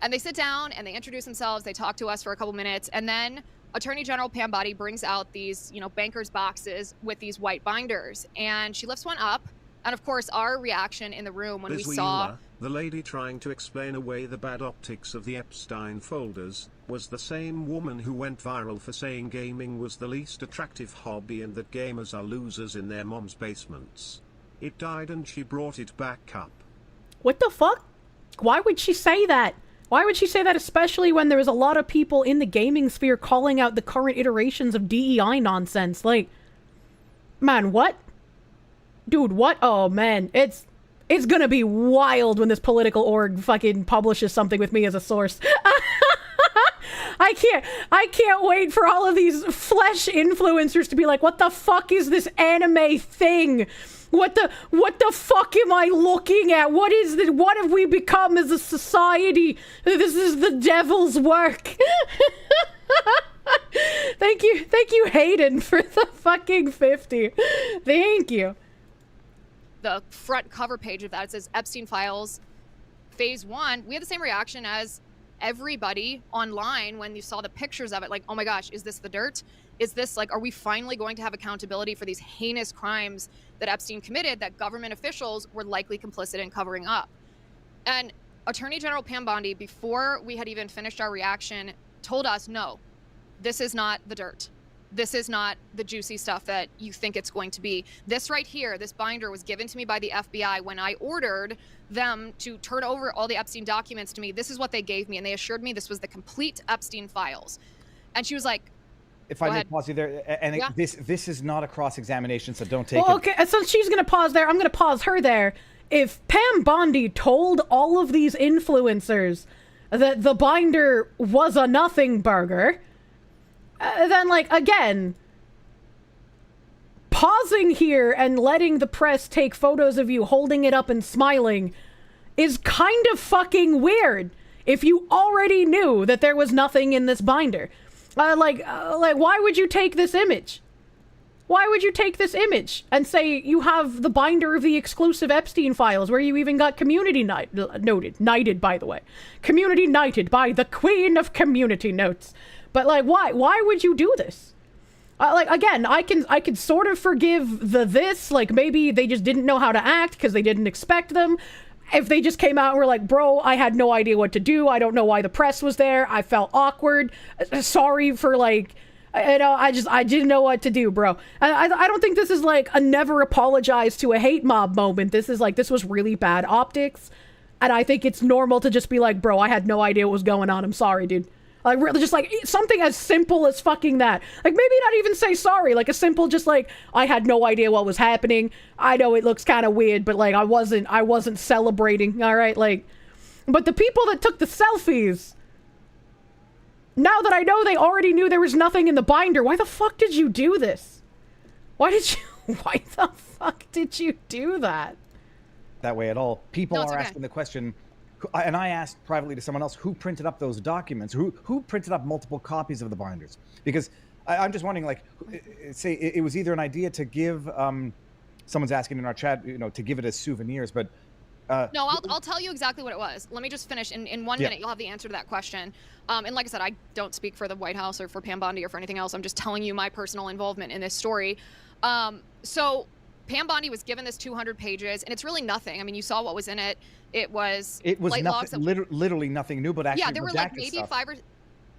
And they sit down and they introduce themselves. They talk to us for a couple minutes. And then Attorney General Pam Bondi brings out these, banker's boxes with these white binders, and she lifts one up. And of course, our reaction in the room when we saw the lady trying to explain away the bad optics of the Epstein folders was the same woman who went viral for saying gaming was the least attractive hobby and that gamers are losers in their mom's basements. It died and she brought it back up. What the fuck? Why would she say that? Why would she say that, especially when there was a lot of people in the gaming sphere calling out the current iterations of DEI nonsense? Like, man, what? Dude, what? Oh, man, it's gonna be wild when this political org fucking publishes something with me as a source. I can't wait for all of these flesh influencers to be like, what the fuck is this anime thing? What the fuck am I looking at? What have we become as a society? This is the devil's work. Thank you, Hayden, for the fucking 50. Thank you. the front cover page of that, it says Epstein Files Phase 1. We had the same reaction as everybody online when you saw the pictures of it. Like, oh my gosh, is this the dirt? Is this like, are we finally going to have accountability for these heinous crimes that Epstein committed that government officials were likely complicit in covering up? And Attorney General Pam Bondi, before we had even finished our reaction, told us, no, this is not the dirt. This is not the juicy stuff that you think it's going to be. This right here, this binder was given to me by the FBI when I ordered them to turn over all the Epstein documents to me. This is what they gave me, and they assured me this was the complete Epstein files. And she was like, if I may pause you there, and Yeah. this is not a cross-examination, so don't take Well, it. okay, so she's gonna pause there. I'm gonna pause her there. If Pam Bondi told all of these influencers that the binder was a nothing burger, then, like, again, pausing here and letting the press take photos of you holding it up and smiling is kind of fucking weird if you already knew that there was nothing in this binder. Like, why would you take this image? Why would you take this image and say you have the binder of the exclusive Epstein files where you even got community knighted, by the way. Community knighted by the queen of community notes. But, like, why would you do this? Like, again, I can sort of forgive this. Like, maybe they just didn't know how to act because they didn't expect them. If they just came out and were like, bro, I had no idea what to do. I don't know why the press was there. I felt awkward. Sorry for, like, you know, I didn't know what to do, bro. I don't think this is, like, a never apologize to a hate mob moment. This is, like, this was really bad optics. And I think it's normal to just be like, bro, I had no idea what was going on. I'm sorry, dude. Like, really, just, like, something as simple as fucking that. Like, maybe not even say sorry. Like, a simple, just, like, I had no idea what was happening. I know it looks kind of weird, but, like, I wasn't celebrating, all right? Like, but the people that took the selfies, now that I know they already knew there was nothing in the binder, why the fuck did you do this? Why the fuck did you do that? That way at all. People No, it's are okay. asking the question, and I asked privately to someone else, who printed up those documents? Who printed up multiple copies of the binders? Because I'm just wondering, like, say it was either an idea to give, someone's asking in our chat, you know, to give it as souvenirs, but No, I'll tell you exactly what it was. Let me just finish. In 1 minute, you'll have the answer to that question. And like I said, I don't speak for the White House or for Pam Bondi or for anything else. I'm just telling you my personal involvement in this story. So Pam Bondi was given this 200 pages, and it's really nothing. I mean, you saw what was in it. It was light logs nothing, literally nothing new, but actually yeah, there were like redacted maybe stuff. 5 or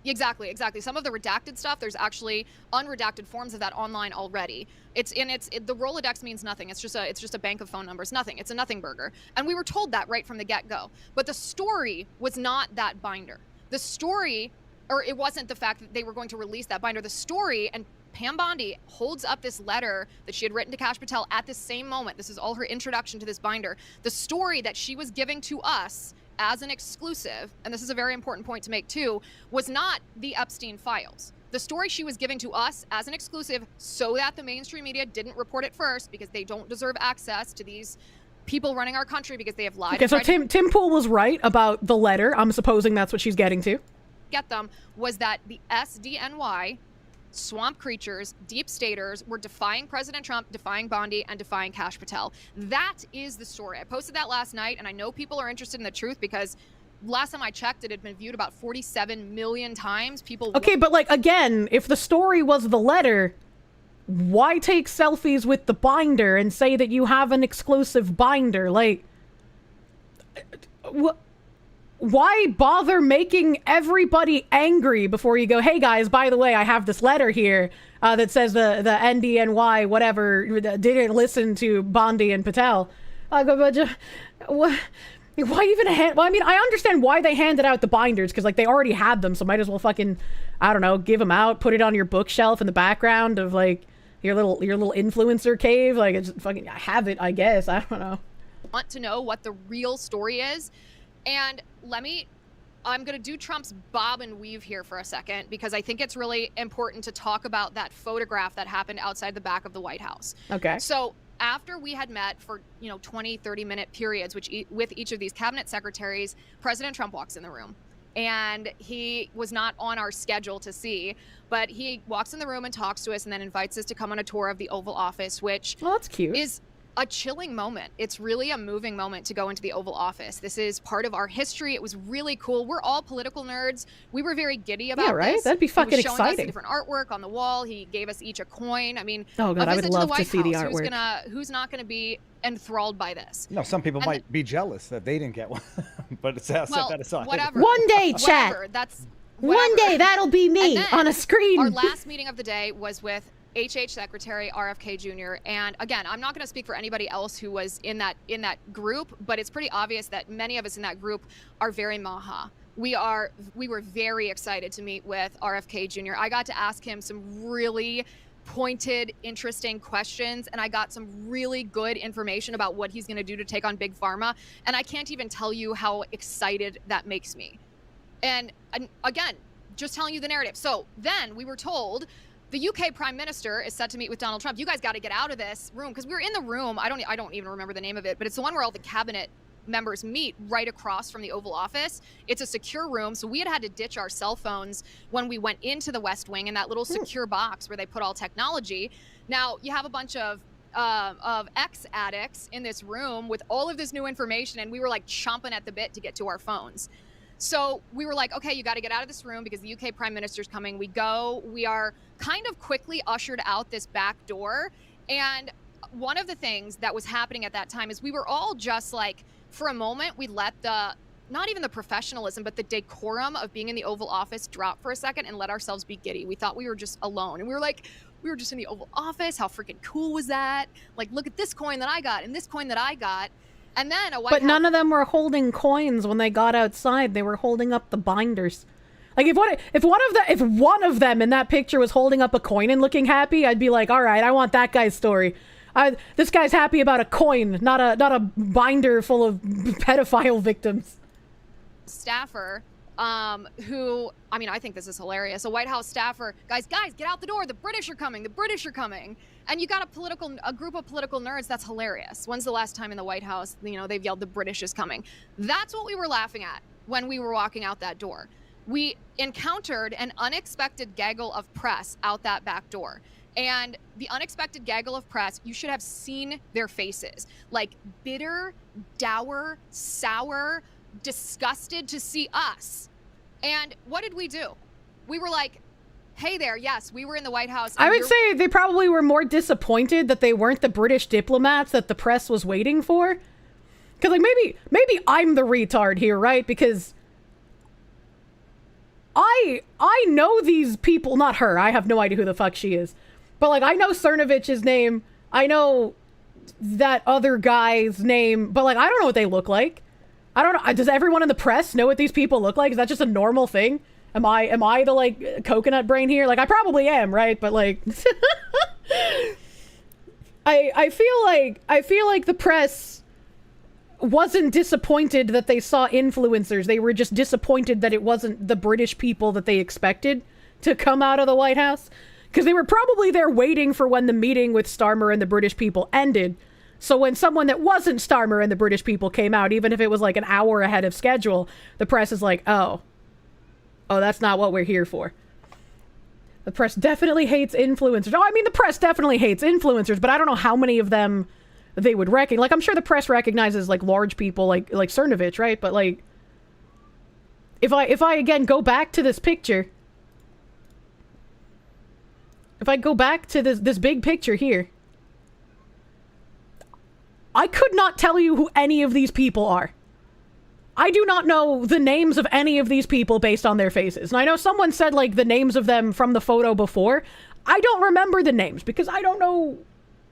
exactly. Some of the redacted stuff, there's actually unredacted forms of that online already. The Rolodex means nothing. It's just a bank of phone numbers. Nothing. It's a nothing burger. And we were told that right from the get-go. But the story was not that binder. The story, or it wasn't the fact that they were going to release that binder. The story, and Pam Bondi holds up this letter that she had written to Kash Patel at this same moment. This is all her introduction to this binder. The story that she was giving to us as an exclusive, and this is a very important point to make too, was not the Epstein files. The story she was giving to us as an exclusive so that the mainstream media didn't report it first, because they don't deserve access to these people running our country because they have lied. Okay, so Tim Pool was right about the letter. I'm supposing that's what she's getting to. Get them, was that the SDNY, swamp creatures, deep staters, were defying President Trump, defying Bondi, and defying Kash Patel. That is the story. I posted that last night, and I know people are interested in the truth because last time I checked, it had been viewed about 47 million times. Okay, but, like, again, if the story was the letter, why take selfies with the binder and say that you have an exclusive binder? Like, why bother making everybody angry before you go, hey guys, by the way, I have this letter here that says the NDNY whatever didn't listen to Bondi and Patel. I go, but why even well, I mean, I understand why they handed out the binders, because, like, they already had them, so might as well fucking, I don't know, give them out, put it on your bookshelf in the background of, like, your little influencer cave. Like, it's fucking, I have it, I guess. I don't know. Want to know what the real story is. And I'm going to do Trump's bob and weave here for a second, because I think it's really important to talk about that photograph that happened outside the back of the White House. Okay. So after we had met for, 20, 30-minute periods, with each of these cabinet secretaries, President Trump walks in the room. And he was not on our schedule to see, but he walks in the room and talks to us and then invites us to come on a tour of the Oval Office, which Well, that's cute. is a chilling moment. It's really a moving moment to go into the Oval Office. This is part of our history. It was really cool. We're all political nerds. We were very giddy about right? this. That'd be fucking he was showing exciting. us the different artwork on the wall. He gave us each a coin. I mean, oh god, a I visit would to love the White to see the House. artwork. Who's not gonna be enthralled by this? No, some people might be jealous that they didn't get one, but it's set Well, that aside. whatever. One day, chat. Whatever. That's One whatever. day that'll be me And then on a screen. Our last meeting of the day was with HH Secretary RFK Jr. And again, I'm not going to speak for anybody else who was in that group, but it's pretty obvious that many of us in that group are very maha. We were very excited to meet with RFK Jr. I got to ask him some really pointed, interesting questions, and I got some really good information about what he's going to do to take on Big Pharma. And I can't even tell you how excited that makes me. And again, just telling you the narrative. So then we were told the UK Prime Minister is set to meet with Donald Trump. You guys got to get out of this room, because we were in the room. I don't even remember the name of it, but it's the one where all the cabinet members meet right across from the Oval Office. It's a secure room, so we had to ditch our cell phones when we went into the West Wing in that little secure box where they put all technology. Now you have a bunch of ex-addicts in this room with all of this new information, and we were like chomping at the bit to get to our phones. So we were like, okay, you got to get out of this room because the UK Prime Minister's coming. We are kind of quickly ushered out this back door. And one of the things that was happening at that time is we were all just like, for a moment, we let not even the professionalism, but the decorum of being in the Oval Office drop for a second and let ourselves be giddy. We thought we were just alone. And we were like, we were just in the Oval Office. How freaking cool was that? Like, look at this coin that I got and this coin that I got. And then But none of them were holding coins when they got outside. They were holding up the binders. Like if one of them in that picture was holding up a coin and looking happy, I'd be like, all right, I want that guy's story. This guy's happy about a coin, not a binder full of pedophile victims. Staffer, who, I mean, I think this is hilarious. A White House staffer, guys, get out the door. The British are coming. And you got a group of political nerds. That's hilarious. When's the last time in the White House, they've yelled the British is coming? That's what we were laughing at when we were walking out that door. We encountered an unexpected gaggle of press out that back door. And the unexpected gaggle of press, you should have seen their faces. Like bitter, dour, sour, disgusted to see us. And what did we do? We were like, hey there, yes, we were in the White House. I would say they probably were more disappointed that they weren't the British diplomats that the press was waiting for. Because like maybe I'm the retard here, right? Because I know these people, not her, I have no idea who the fuck she is. But like I know Cernovich's name, I know that other guy's name, but like I don't know what they look like. I don't know. Does everyone in the press know what these people look like? Is that just a normal thing? Am I the like coconut brain here? Like I probably am, right? But like I feel like the press wasn't disappointed that they saw influencers. They were just disappointed that it wasn't the British people that they expected to come out of the White House. Because they were probably there waiting for when the meeting with Starmer and the British people ended. So when someone that wasn't Starmer and the British people came out, even if it was like an hour ahead of schedule, the press is like, oh, that's not what we're here for. The press definitely hates influencers. Oh, I mean, the press definitely hates influencers, but I don't know how many of them they would recognize. Like, I'm sure the press recognizes like large people like Cernovich, right? But like, if I again go back to this picture, if I go back to this big picture here, I could not tell you who any of these people are. I do not know the names of any of these people based on their faces. And I know someone said like the names of them from the photo before. I don't remember the names because I don't know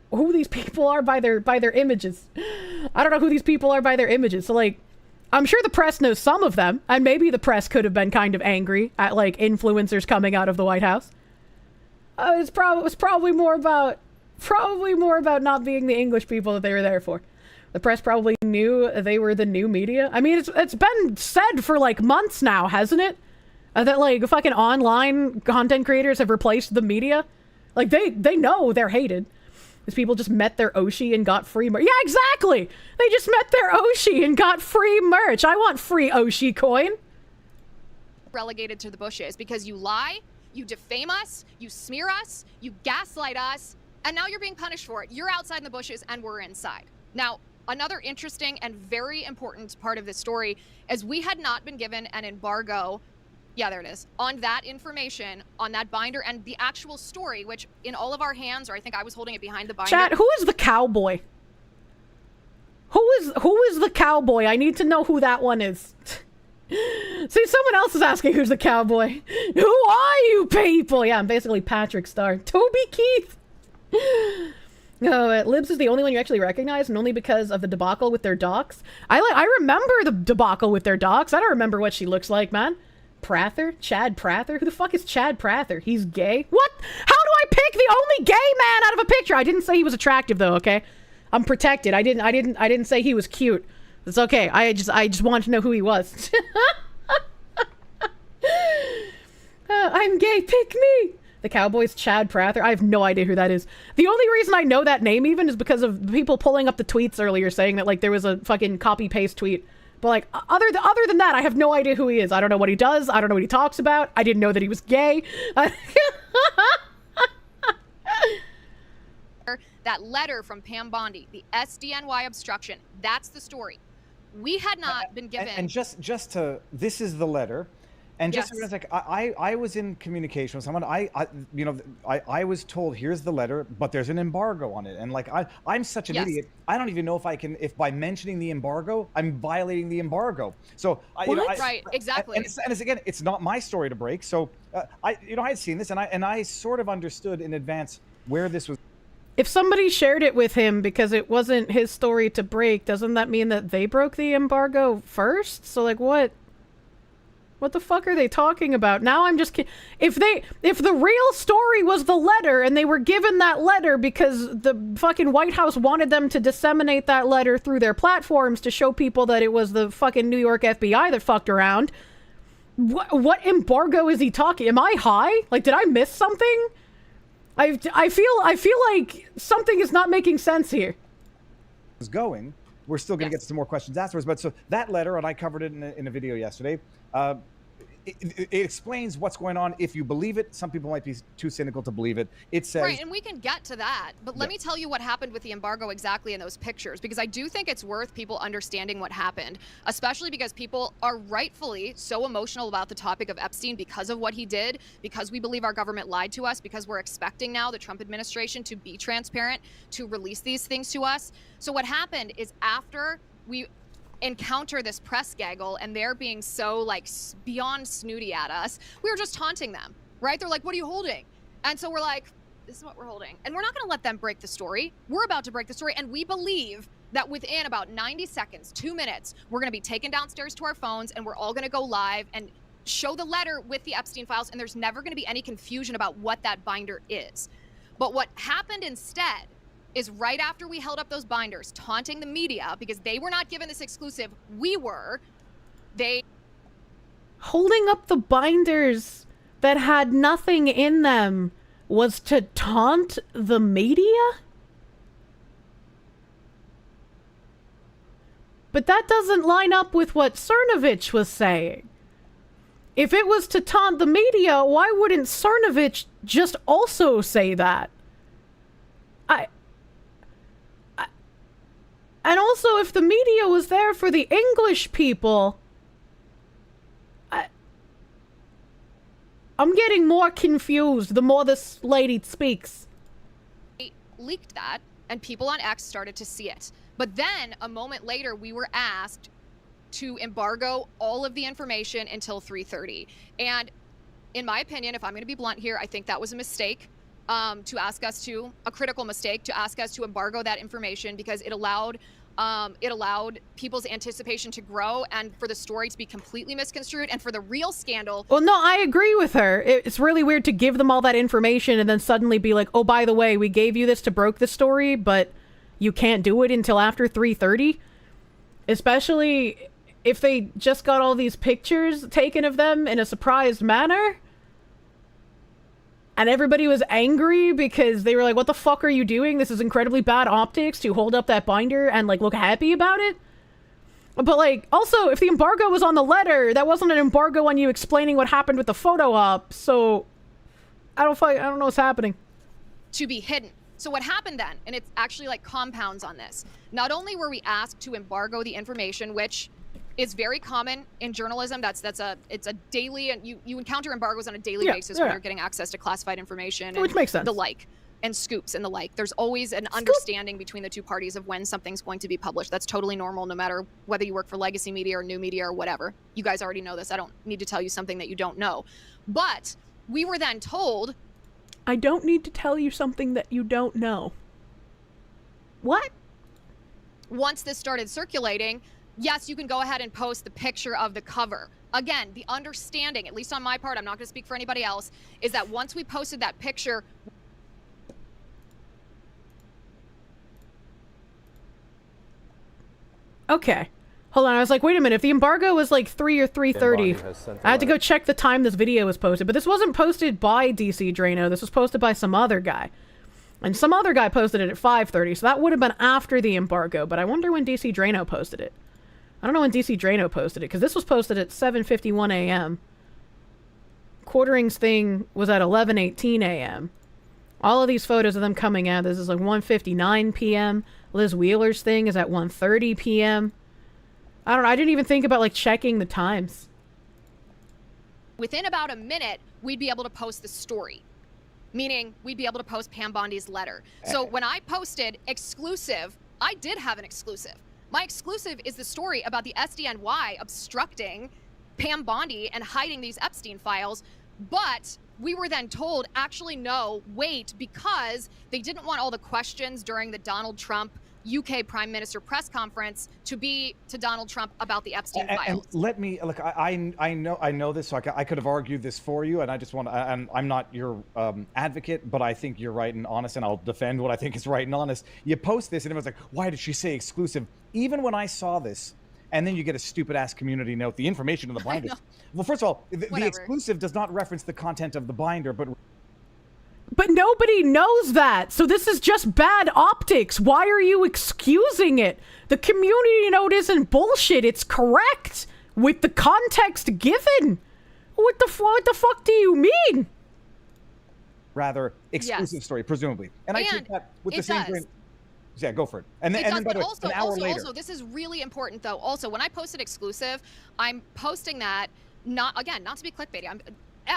who these people are by their images. I don't know who these people are by their images. So like, I'm sure the press knows some of them, and maybe the press could have been kind of angry at like influencers coming out of the White House. It was probably more about not being the English people that they were there for. The press probably knew they were the new media. I mean, it's been said for like months now, hasn't it? That like fucking online content creators have replaced the media. Like they know they're hated. These people just met their Oshi and got free merch. Yeah, exactly. They just met their Oshi and got free merch. I want free Oshi coin. Relegated to the bushes because you lie, you defame us, you smear us, you gaslight us, And now you're being punished for it. You're outside in the bushes and we're inside. Now, another interesting and very important part of this story is we had not been given an embargo, yeah, there it is, on that information, on that binder, and the actual story, which in all of our hands, or I think I was holding it behind the binder. Chat, who is the cowboy? Who is the cowboy? I need to know who that one is. See, someone else is asking who's the cowboy. Who are you people? Yeah, I'm basically Patrick Star. Toby Keith. No, Libs is the only one you actually recognize, and only because of the debacle with their docs. I remember the debacle with their docs. I don't remember what she looks like, man. Prather? Chad Prather? Who the fuck is Chad Prather? He's gay? What? How do I pick the only gay man out of a picture? I didn't say he was attractive though, okay? I'm protected. I didn't say he was cute. It's okay. I just wanted to know who he was. I'm gay, pick me! The Cowboys, Chad Prather. I have no idea who that is. The only reason I know that name even is because of people pulling up the tweets earlier saying that like there was a fucking copy-paste tweet. But like other than that, I have no idea who he is. I don't know what he does. I don't know what he talks about. I didn't know that he was gay. That letter from Pam Bondi, the SDNY obstruction, that's the story. We had not been given... And just to... This is the letter. And just Yes. like I was in communication with someone. I was told here's the letter, but there's an embargo on it. And like I'm such an Yes. idiot. I don't even know if by mentioning the embargo I'm violating the embargo. So Right, exactly. And it's again, it's not my story to break. So I had seen this and I sort of understood in advance where this was. If somebody shared it with him because it wasn't his story to break, doesn't that mean that they broke the embargo first? So like what? What the fuck are they talking about? Now I'm just if the real story was the letter and they were given that letter because the fucking White House wanted them to disseminate that letter through their platforms to show people that it was the fucking New York FBI that fucked around. What embargo is he talking? Am I high? Like, did I miss something? I feel like something is not making sense here. Going. We're still going to get to some more questions afterwards. But so that letter, and I covered it in a video yesterday, it explains what's going on. If you believe it, some people might be too cynical to believe it. It says... Right, and we can get to that. But let me tell you what happened with the embargo exactly in those pictures, because I do think it's worth people understanding what happened, especially because people are rightfully so emotional about the topic of Epstein because of what he did, because we believe our government lied to us, because we're expecting now the Trump administration to be transparent, to release these things to us. So what happened is after we encounter this press gaggle and they're being so like beyond snooty at us, we were just taunting them, right? They're like, what are you holding? And so we're like, this is what we're holding. And we're not going to let them break the story. We're about to break the story. And we believe that within about 90 seconds, 2 minutes, we're going to be taken downstairs to our phones and we're all going to go live and show the letter with the Epstein files. And there's never going to be any confusion about what that binder is. But what happened instead is right after we held up those binders, taunting the media because they were not given this exclusive, we were, they... Holding up the binders that had nothing in them was to taunt the media? But that doesn't line up with what Cernovich was saying. If it was to taunt the media, why wouldn't Cernovich just also say that? And also, if the media was there for the English people, I'm getting more confused the more this lady speaks. They leaked that, and people on X started to see it. But then, a moment later, we were asked to embargo all of the information until 3:30. And in my opinion, if I'm going to be blunt here, I think that was a mistake. To ask us to, a critical mistake, to ask us to embargo that information because it allowed people's anticipation to grow and for the story to be completely misconstrued and for the real scandal. Well, no, I agree with her. It's really weird to give them all that information and then suddenly be like, oh, by the way, we gave you this to broke the story, but you can't do it until after 3:30. Especially if they just got all these pictures taken of them in a surprised manner. And everybody was angry because they were like, what the fuck are you doing? This is incredibly bad optics to hold up that binder and like look happy about it. But like, also, if the embargo was on the letter, that wasn't an embargo on you explaining what happened with the photo op. So I don't know what's happening. To be hidden. So what happened then, and it's actually like compounds on this, not only were we asked to embargo the information, which is very common in journalism. It's a daily, and you encounter embargoes on a daily basis when you're getting access to classified information, which makes sense. The like, and scoops and the like. There's always an understanding between the two parties of when something's going to be published. That's totally normal, no matter whether you work for legacy media or new media or whatever. You guys already know this. I don't need to tell you something that you don't know. But we were then told, I don't need to tell you something that you don't know. What? Once this started circulating, yes, you can go ahead and post the picture of the cover. Again, the understanding, at least on my part, I'm not going to speak for anybody else, is that once we posted that picture... Okay. Hold on, I was like, wait a minute, if the embargo was like 3 or 3:30, I had to go check the time this video was posted, but this wasn't posted by DC Drano, this was posted by some other guy. And some other guy posted it at 5:30, so that would have been after the embargo, but I wonder when DC Drano posted it. I don't know when DC Drano posted it, because this was posted at 7:51 a.m. Quartering's thing was at 11:18 a.m. All of these photos of them coming out, this is like 1:59 p.m. Liz Wheeler's thing is at 1:30 p.m. I don't know, I didn't even think about like checking the times. Within about a minute, we'd be able to post the story. Meaning, we'd be able to post Pam Bondi's letter. So when I posted exclusive, I did have an exclusive. My exclusive is the story about the SDNY obstructing Pam Bondi and hiding these Epstein files. But we were then told, actually, no, wait, because they didn't want all the questions during the Donald Trump UK Prime Minister press conference to be to Donald Trump about the Epstein files. And let me look. I know this, so I could have argued this for you, and I just want to. I'm not your advocate, but I think you're right and honest, and I'll defend what I think is right and honest. You post this, and everyone's like, "Why did she say exclusive?" Even when I saw this, and then you get a stupid ass community note, the information in the binder. Well, first of all, the exclusive does not reference the content of the binder, but nobody knows that, so this is just bad optics. Why are you excusing it? The community note isn't bullshit. It's correct with the context given. What the fuck do you mean? Rather exclusive story, presumably. And I take that with the same grain. Yeah, go for it. And then by the way, an hour later. Also, this is really important, though. Also, when I posted exclusive, I'm posting that not to be clickbaity.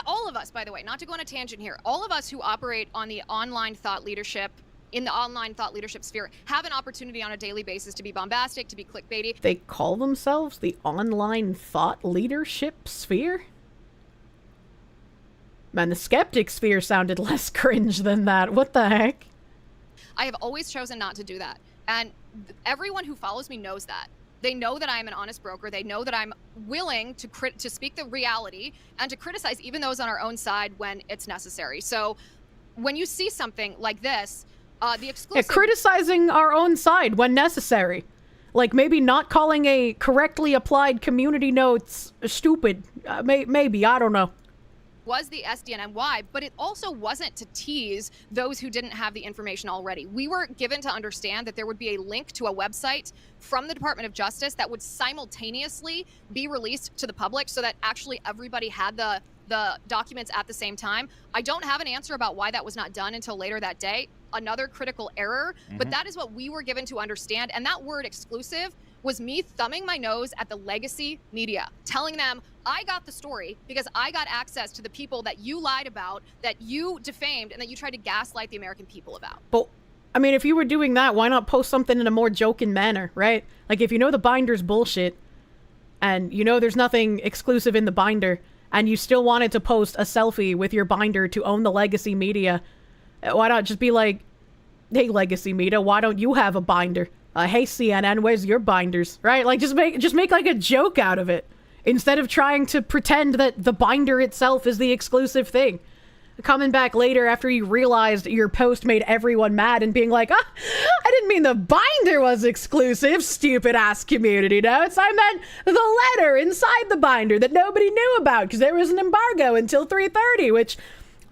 All of us, by the way, not to go on a tangent here, all of us who operate on the online thought leadership, in the online thought leadership sphere, have an opportunity on a daily basis to be bombastic, to be clickbaity. They call themselves the online thought leadership sphere? Man, the skeptic sphere sounded less cringe than that. What the heck? I have always chosen not to do that. And everyone who follows me knows that. They know that I'm an honest broker. They know that I'm willing to speak the reality and to criticize even those on our own side when it's necessary. So when you see something like this, the exclusive... Yeah, criticizing our own side when necessary. Like maybe not calling a correctly applied community notes stupid. Maybe, I don't know. Was the SDNY, but it also wasn't to tease those who didn't have the information already. We were given to understand that there would be a link to a website from the Department of Justice that would simultaneously be released to the public so that actually everybody had the documents at the same time. I don't have an answer about why that was not done until later that day. Another critical error, but that is what we were given to understand. And that word exclusive was me thumbing my nose at the legacy media, telling them, I got the story because I got access to the people that you lied about, that you defamed, and that you tried to gaslight the American people about. But, I mean, if you were doing that, why not post something in a more joking manner, right? Like, if you know the binder's bullshit, and you know there's nothing exclusive in the binder, and you still wanted to post a selfie with your binder to own the legacy media, why not just be like, hey, legacy media, why don't you have a binder? Hey, CNN, where's your binders? Right? Like, just make like a joke out of it. Instead of trying to pretend that the binder itself is the exclusive thing. Coming back later after you realized your post made everyone mad and being like, I didn't mean the binder was exclusive, stupid ass community notes. I meant the letter inside the binder that nobody knew about because there was an embargo until 3:30, which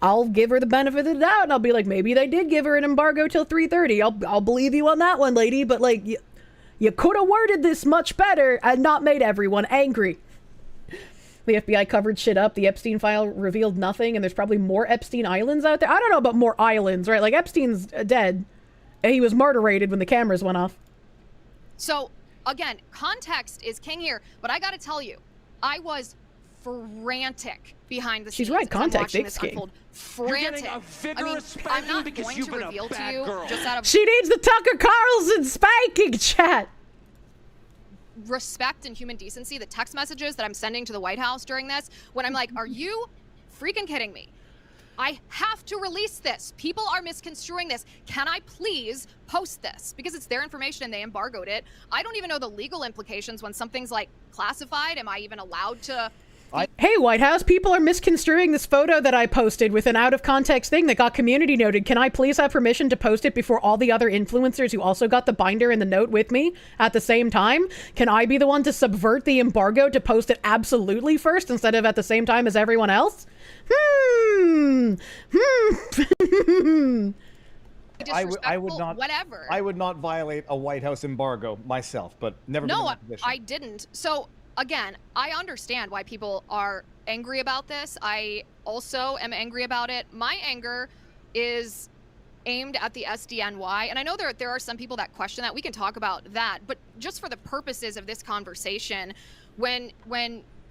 I'll give her the benefit of the doubt and I'll be like, maybe they did give her an embargo till 3:30. I'll believe you on that one, lady, but like, you could have worded this much better and not made everyone angry. The FBI covered shit up. The Epstein file revealed nothing, and there's probably more Epstein islands out there. I don't know about more islands, right? Like, Epstein's dead. And he was murder-rated when the cameras went off. So, again, context is king here, but I gotta tell you, I was frantic behind the scenes. She's right, context is is king. Unfold. Frantic. I mean, I'm not going to reveal to you just out of She needs the Tucker Carlson spanking, chat. respect and human decency, the text messages that I'm sending to the White House during this, when I'm like, are you freaking kidding me? I have to release this. People are misconstruing this. Can I please post this? Because it's their information and they embargoed it. I don't even know the legal implications when something's like classified. Am I even allowed to? Hey, White House, people are misconstruing this photo that I posted with an out-of-context thing that got community noted. Can I please have permission to post it before all the other influencers who also got the binder and the note with me at the same time? Can I be the one to subvert the embargo to post it absolutely first instead of at the same time as everyone else? I would not. Whatever. I would not violate a White House embargo myself, but never. been in that position. I didn't. So again, I understand why people are angry about this. I also am angry about it. My anger is aimed at the SDNY, and I know there are some people that question that. We can talk about that, but just for the purposes of this conversation, when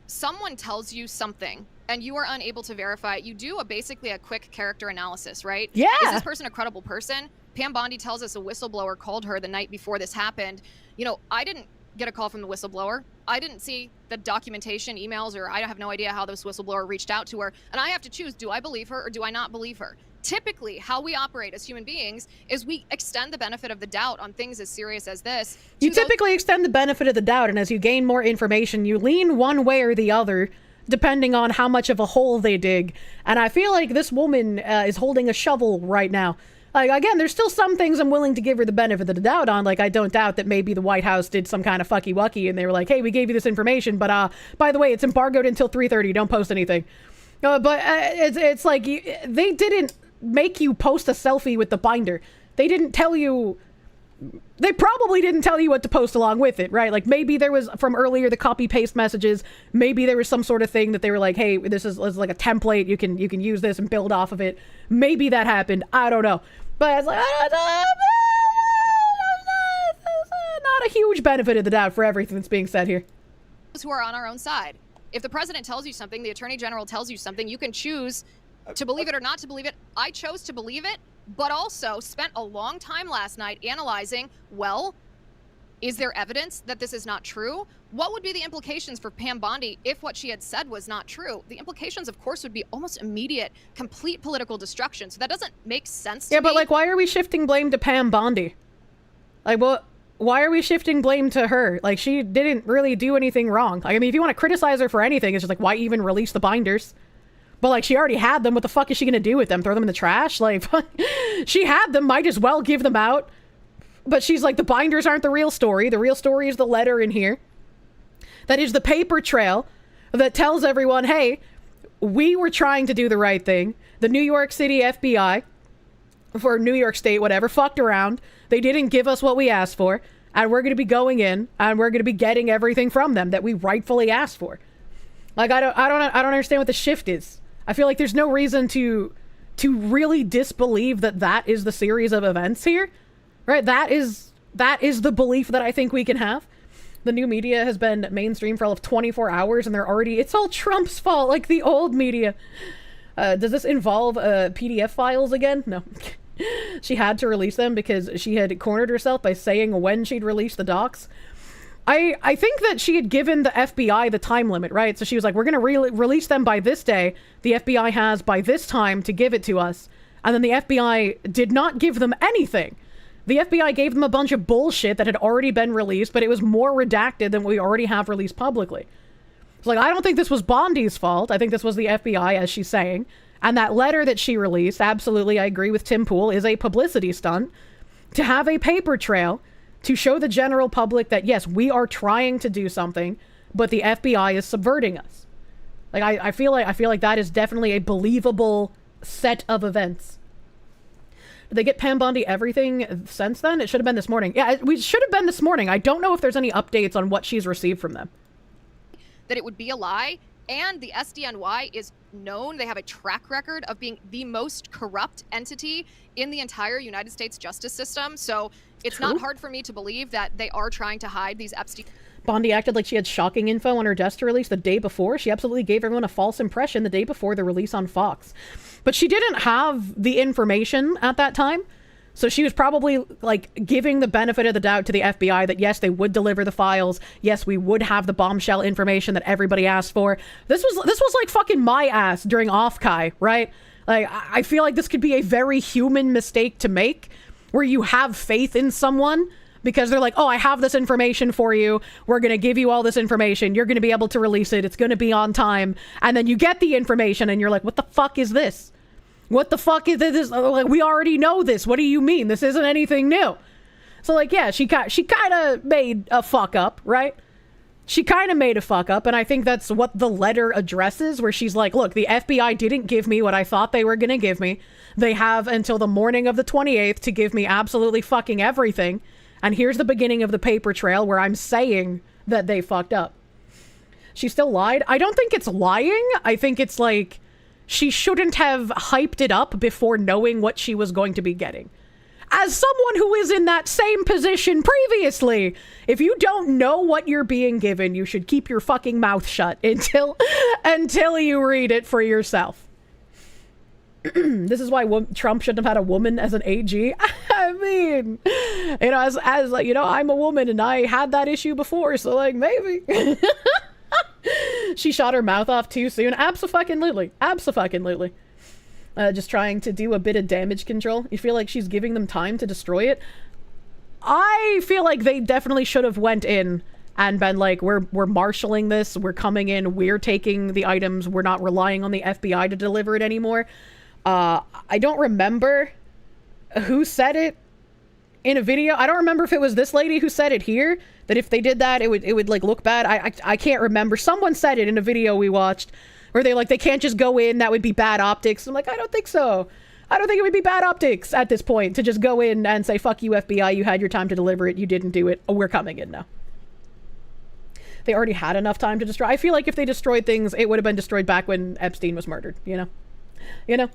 someone tells you something and you are unable to verify it, you do basically a quick character analysis, right? Yeah. Is this person a credible person? Pam Bondi tells us a whistleblower called her the night before this happened. You know, I didn't get a call from the whistleblower. I didn't see the documentation, emails, or I have no idea how this whistleblower reached out to her. And I have to choose, do I believe her or do I not believe her? Typically, how we operate as human beings is we extend the benefit of the doubt on things as serious as this. You typically extend the benefit of the doubt, and as you gain more information, you lean one way or the other, depending on how much of a hole they dig. And I feel like this woman is holding a shovel right now. Like, again, there's still some things I'm willing to give her the benefit of the doubt on. Like, I don't doubt that maybe the White House did some kind of fucky-wucky, and they were like, hey, we gave you this information, but by the way, it's embargoed until 3:30. Don't post anything. But it's like, they didn't make you post a selfie with the binder. They didn't tell you... They probably didn't tell you what to post along with it, right? Like, maybe there was, from earlier, the copy-paste messages, maybe there was some sort of thing that they were like, hey, this is like a template, you can use this and build off of it. Maybe that happened, I don't know. But it's like, not a huge benefit of the doubt for everything that's being said here. Who are on our own side. If the president tells you something, the attorney general tells you something, you can choose to believe it or not to believe it. I chose to believe it, but also spent a long time last night analyzing, well, is there evidence that this is not true? What would be the implications for Pam Bondi if what she had said was not true? The implications, of course, would be almost immediate, complete political destruction. So that doesn't make sense to me. Yeah, but like, why are we shifting blame to Pam Bondi? Like, well, why are we shifting blame to her? Like, she didn't really do anything wrong. Like, I mean, if you want to criticize her for anything, it's just like, why even release the binders? But, like, she already had them. What the fuck is she going to do with them? Throw them in the trash? Like, she had them. Might as well give them out. But she's like, the binders aren't the real story. The real story is the letter in here. That is the paper trail that tells everyone, hey, we were trying to do the right thing. The New York City FBI, for New York State, whatever, fucked around. They didn't give us what we asked for. And we're going to be going in and we're going to be getting everything from them that we rightfully asked for. Like, I don't understand what the shift is. I feel like there's no reason to really disbelieve that is the series of events here, right? That is the belief that I think we can have. The new media has been mainstream for all of 24 hours, and it's all Trump's fault, like the old media. Does this involve PDF files again? No. She had to release them because she had cornered herself by saying when she'd release the docs. I think that she had given the FBI the time limit, right? So she was like, we're going to release them by this day. The FBI has by this time to give it to us. And then the FBI did not give them anything. The FBI gave them a bunch of bullshit that had already been released, but it was more redacted than we already have released publicly. It's like, I don't think this was Bondi's fault. I think this was the FBI, as she's saying. And that letter that she released, absolutely, I agree with Tim Pool, is a publicity stunt to have a paper trail to show the general public that, yes, we are trying to do something, but the FBI is subverting us. Like, I feel like that is definitely a believable set of events. Did they get Pam Bondi everything since then? It should have been this morning. Yeah, we should have been this morning. I don't know if there's any updates on what she's received from them. That it would be a lie. And the SDNY is known, they have a track record of being the most corrupt entity in the entire United States justice system. So it's not hard for me to believe that they are trying to hide these Epstein. Bondi acted like she had shocking info on her desk to release the day before. She absolutely gave everyone a false impression the day before the release on Fox. But she didn't have the information at that time. So she was probably like giving the benefit of the doubt to the FBI that yes, they would deliver the files. Yes, we would have the bombshell information that everybody asked for. This was like fucking my ass during Off-Kai, right? Like, I feel like this could be a very human mistake to make where you have faith in someone because they're like, oh, I have this information for you. We're going to give you all this information. You're going to be able to release it. It's going to be on time. And then you get the information and you're like, what the fuck is this? What the fuck is this? Like, we already know this. What do you mean? This isn't anything new. So, like, yeah, she kind of made a fuck up, right? She kind of made a fuck up, and I think that's what the letter addresses, where she's like, look, the FBI didn't give me what I thought they were going to give me. They have until the morning of the 28th to give me absolutely fucking everything. And here's the beginning of the paper trail where I'm saying that they fucked up. She still lied. I don't think it's lying. I think it's like she shouldn't have hyped it up before knowing what she was going to be getting. As someone who is in that same position previously, if you don't know what you're being given, you should keep your fucking mouth shut until you read it for yourself. This is why Trump shouldn't have had a woman as an AG. I mean, you know, as like, you know, I'm a woman and I had that issue before, so like maybe. She shot her mouth off too soon. Abso-fucking-lutely. Abso-fucking-lutely. Just trying to do a bit of damage control. You feel like she's giving them time to destroy it? I feel like they definitely should have went in and been like, we're marshalling this, we're coming in, we're taking the items, we're not relying on the FBI to deliver it anymore. I don't remember who said it in a video. I don't remember if it was this lady who said it here, that if they did that, it would like look bad. I can't remember. Someone said it in a video we watched, where they can't just go in, that would be bad optics. I'm like, I don't think so. I don't think it would be bad optics at this point to just go in and say, fuck you, FBI, you had your time to deliver it, you didn't do it, we're coming in now. They already had enough time to destroy. I feel like if they destroyed things, it would have been destroyed back when Epstein was murdered, you know? You know?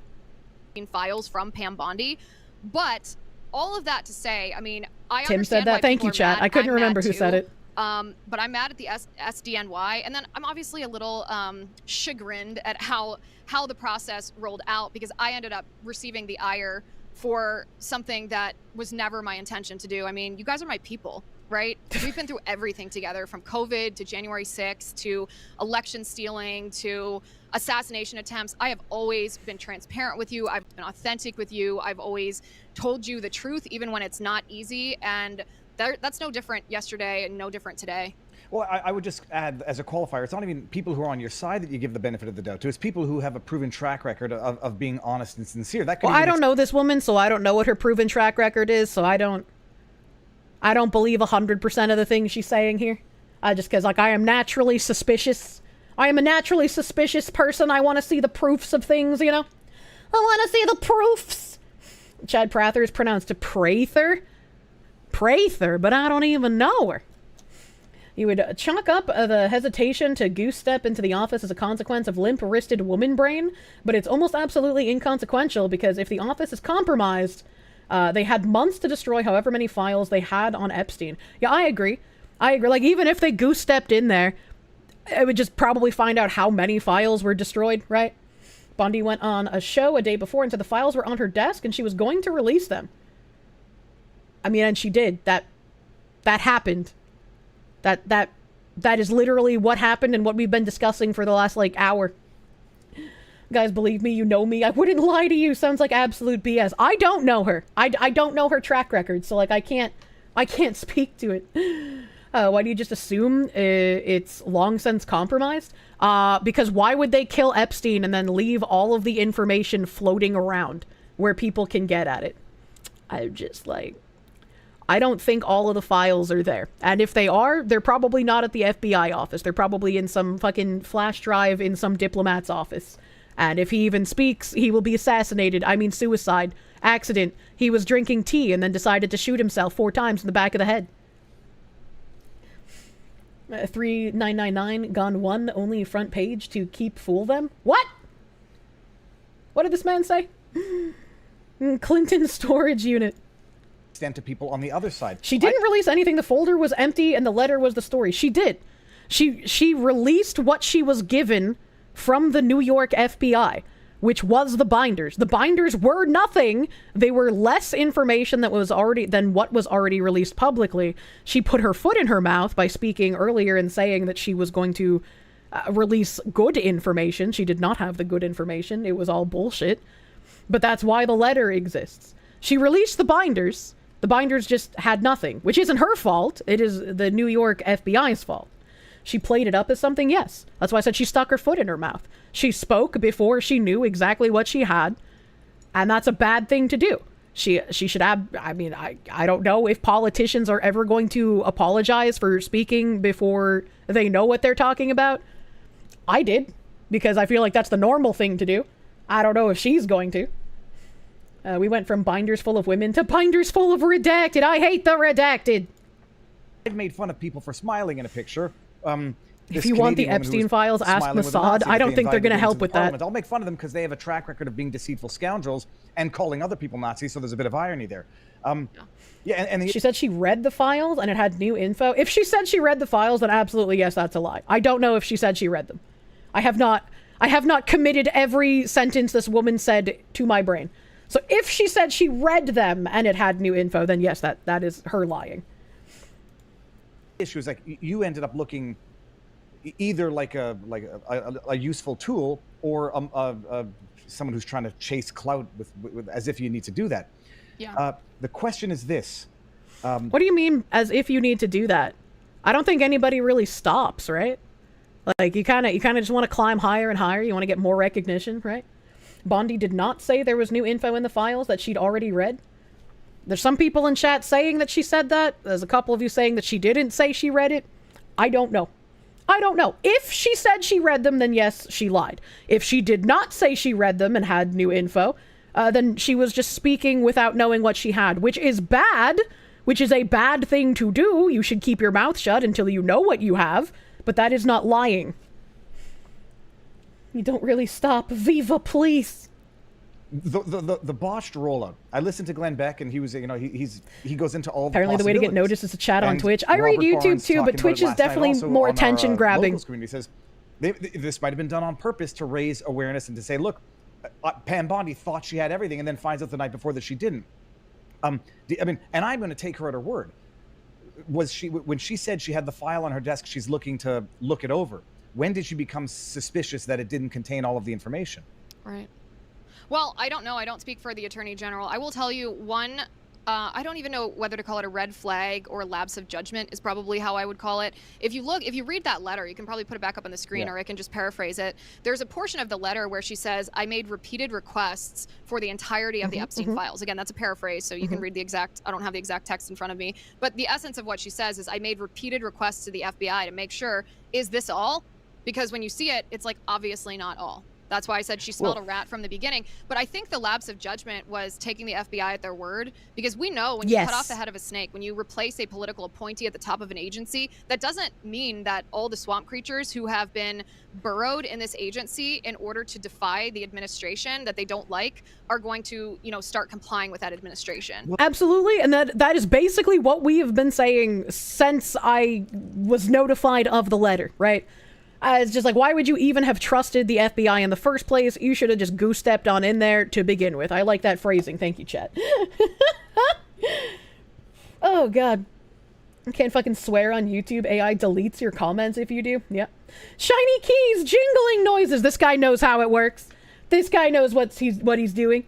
Files from Pam Bondi, but all of that to say, I mean, I Tim understand said that. why Thank people you, are chat. mad. I couldn't I'm remember mad who too. said it. But I'm mad at the SDNY, and then I'm obviously a little chagrined at how the process rolled out, because I ended up receiving the ire for something that was never my intention to do. I mean, you guys are my people, right? We've been through everything together, from COVID to January 6th to election stealing to assassination attempts. I have always been transparent with you. I've been authentic with you. I've always told you the truth, even when it's not easy. And that's no different yesterday and no different today. Well, I would just add, as a qualifier, it's not even people who are on your side that you give the benefit of the doubt to. It's people who have a proven track record of being honest and sincere. That could Well, I don't know this woman, so I don't know what her proven track record is, so I don't believe 100% of the things she's saying here. Just because, like, I am naturally suspicious. I am a naturally suspicious person. I want to see the proofs of things, you know? I want to see the proofs. Chad Prather is pronounced Prather. Prather, but I don't even know her. You would chalk up the hesitation to goose step into the office as a consequence of limp-wristed woman brain, but it's almost absolutely inconsequential, because if the office is compromised, they had months to destroy however many files they had on Epstein. Yeah, I agree. Like, even if they goose stepped in there, it would just probably find out how many files were destroyed, right? Bondi went on a show a day before and said the files were on her desk and she was going to release them. I mean, and she did. That happened. That is literally what happened and what we've been discussing for the last, like, hour. Guys, believe me, you know me. I wouldn't lie to you. Sounds like absolute BS. I don't know her. I don't know her track record, so, like, I can't speak to it. Why do you just assume it's long since compromised? Because why would they kill Epstein and then leave all of the information floating around where people can get at it? I'm just like, I don't think all of the files are there. And if they are, they're probably not at the FBI office. They're probably in some fucking flash drive in some diplomat's office. And if he even speaks, he will be assassinated. I mean, suicide. Accident. He was drinking tea and then decided to shoot himself 4 times in the back of the head. 3999 gone one, only front page to keep fool them. What? What did this man say? Clinton storage unit. Extend to people on the other side. She didn't release anything. The folder was empty and the letter was the story. She did. She released what she was given from the New York FBI, which was the binders. The binders were nothing. They were less information than what was already released publicly. She put her foot in her mouth by speaking earlier and saying that she was going to release good information. She did not have the good information. It was all bullshit. But that's why the letter exists. She released the binders. The binders just had nothing, which isn't her fault. It is the New York FBI's fault. She played it up as something, yes. That's why I said she stuck her foot in her mouth. She spoke before she knew exactly what she had, and that's a bad thing to do. She should have, I don't know if politicians are ever going to apologize for speaking before they know what they're talking about. I did, because I feel like that's the normal thing to do. I don't know if she's going to. We went from binders full of women to binders full of redacted. I hate the redacted. I've made fun of people for smiling in a picture. If you want the Epstein files, ask Mossad. I don't think they're going to help with that. I'll make fun of them because they have a track record of being deceitful scoundrels and calling other people Nazis, so there's a bit of irony there. She said she read the files and it had new info. If she said she read the files, then absolutely yes, that's a lie. I don't know if she said she read them. I have not committed every sentence this woman said to my brain. So if she said she read them and it had new info, then yes, that is her lying. Issue is like you ended up looking either like a useful tool or someone who's trying to chase clout with as if you need to do that. Yeah. The question is this. What do you mean as if you need to do that? I don't think anybody really stops, right? Like you kind of just want to climb higher and higher. You want to get more recognition, right? Bondi did not say there was new info in the files that she'd already read. There's some people in chat saying that she said that. There's a couple of you saying that she didn't say she read it. I don't know. If she said she read them, then yes, she lied. If she did not say she read them and had new info, then she was just speaking without knowing what she had, which is bad, which is a bad thing to do. You should keep your mouth shut until you know what you have, but that is not lying. You don't really stop. Viva, please. The botched rollout. I listened to Glenn Beck, and he was, he goes into all. Apparently, the way to get noticed is to chat on Twitch. I read YouTube too, but Twitch is definitely more attention grabbing. He says this might have been done on purpose to raise awareness and to say, look, Pam Bondi thought she had everything, and then finds out the night before that she didn't. And I'm going to take her at her word. Was she when she said she had the file on her desk? She's looking to look it over. When did she become suspicious that it didn't contain all of the information? Right. Well, I don't know. I don't speak for the Attorney General. I will tell you one, I don't even know whether to call it a red flag or lapse of judgment is probably how I would call it. If you read that letter, you can probably put it back up on the screen, or I can just paraphrase it. There's a portion of the letter where she says, I made repeated requests for the entirety of the Epstein files. Again, that's a paraphrase, so you can read the exact, I don't have the exact text in front of me. But the essence of what she says is, I made repeated requests to the FBI to make sure, is this all? Because when you see it, it's like obviously not all. That's why I said she smelled a rat from the beginning. But I think the lapse of judgment was taking the FBI at their word, because we know when you cut off the head of a snake, when you replace a political appointee at the top of an agency, that doesn't mean that all the swamp creatures who have been burrowed in this agency in order to defy the administration that they don't like are going to, start complying with that administration. Absolutely. And that is basically what we have been saying since I was notified of the letter, right? It's just like, why would you even have trusted the FBI in the first place? You should have just goose-stepped on in there to begin with. I like that phrasing. Thank you, chat. Oh, God. I can't fucking swear on YouTube. AI deletes your comments if you do. Yeah. Shiny keys, jingling noises. This guy knows how it works. This guy knows what he's doing.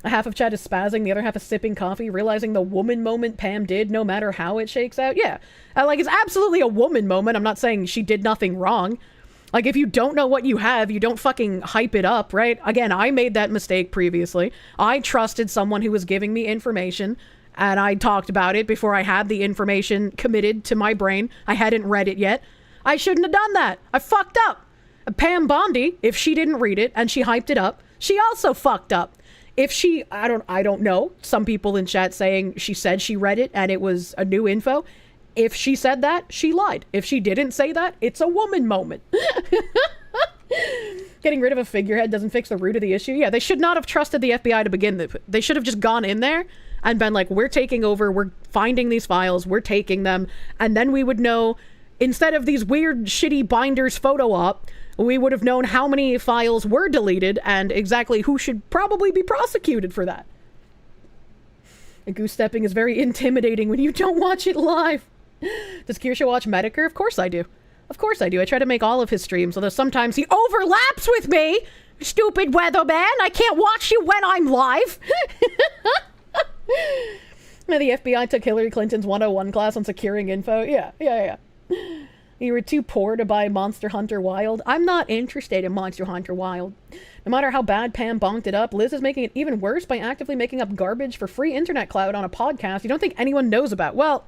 A half of chat is spazzing, the other half is sipping coffee, realizing the woman moment Pam did, no matter how it shakes out. Yeah, it's absolutely a woman moment. I'm not saying she did nothing wrong. Like, if you don't know what you have, you don't fucking hype it up, right? Again, I made that mistake previously. I trusted someone who was giving me information, and I talked about it before I had the information committed to my brain. I hadn't read it yet. I shouldn't have done that. I fucked up. Pam Bondi, if she didn't read it and she hyped it up, she also fucked up. If she, I don't know, some people in chat saying she said she read it and it was a new info. If she said that, she lied. If she didn't say that, it's a woman moment. Getting rid of a figurehead doesn't fix the root of the issue. Yeah, they should not have trusted the FBI to begin with. They should have just gone in there and been like, we're taking over, we're finding these files, we're taking them, and then we would know, instead of these weird, shitty binders photo op, we would have known how many files were deleted and exactly who should probably be prosecuted for that. And goose stepping is very intimidating when you don't watch it live. Does Kirsche watch Medicare? Of course I do. Of course I do. I try to make all of his streams, although sometimes he overlaps with me. Stupid weatherman. I can't watch you when I'm live. Now, the FBI took Hillary Clinton's 101 class on securing info. Yeah. You were too poor to buy Monster Hunter Wild. I'm not interested in Monster Hunter Wild. No matter how bad Pam bonked it up, Liz is making it even worse by actively making up garbage for free internet cloud on a podcast you don't think anyone knows about. Well,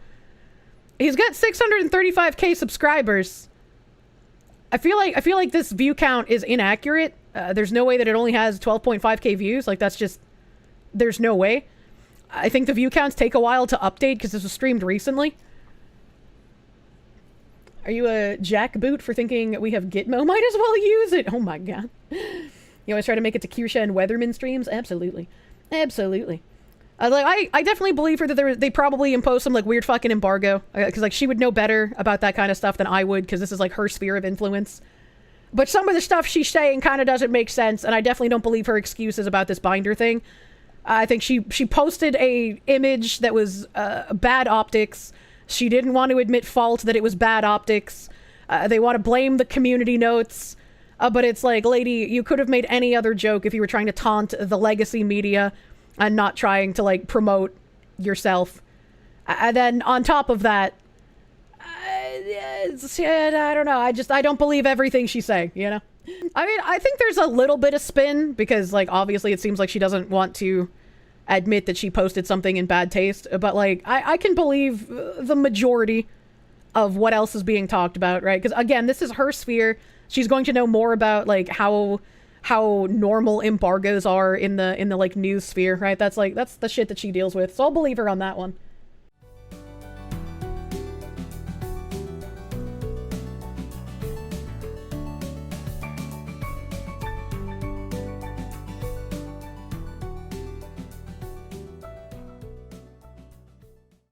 he's got 635k subscribers. I feel like this view count is inaccurate. There's no way that it only has 12.5k views. Like, that's just... There's no way. I think the view counts take a while to update because this was streamed recently. Are you a jackboot for thinking we have Gitmo? Might as well use it. Oh my god. You always try to make it to Kirsche and Weatherman streams? Absolutely. Absolutely. I definitely believe her that they probably imposed some, like, weird fucking embargo. Because, like, she would know better about that kind of stuff than I would, because this is, like, her sphere of influence. But some of the stuff she's saying kind of doesn't make sense, and I definitely don't believe her excuses about this binder thing. I think she posted a image that was bad optics. She didn't want to admit fault that it was bad optics. They want to blame the community notes. But it's like, lady, you could have made any other joke if you were trying to taunt the legacy media and not trying to, like, promote yourself. And then on top of that, I don't know. I don't believe everything she's saying, you know? I mean, I think there's a little bit of spin because, like, obviously it seems like she doesn't want to admit that she posted something in bad taste. But, like, I can believe the majority of what else is being talked about, right? Because, again, this is her sphere. She's going to know more about, like, how normal embargoes are in the like news sphere, right? That's the shit that she deals with. So I'll believe her on that one.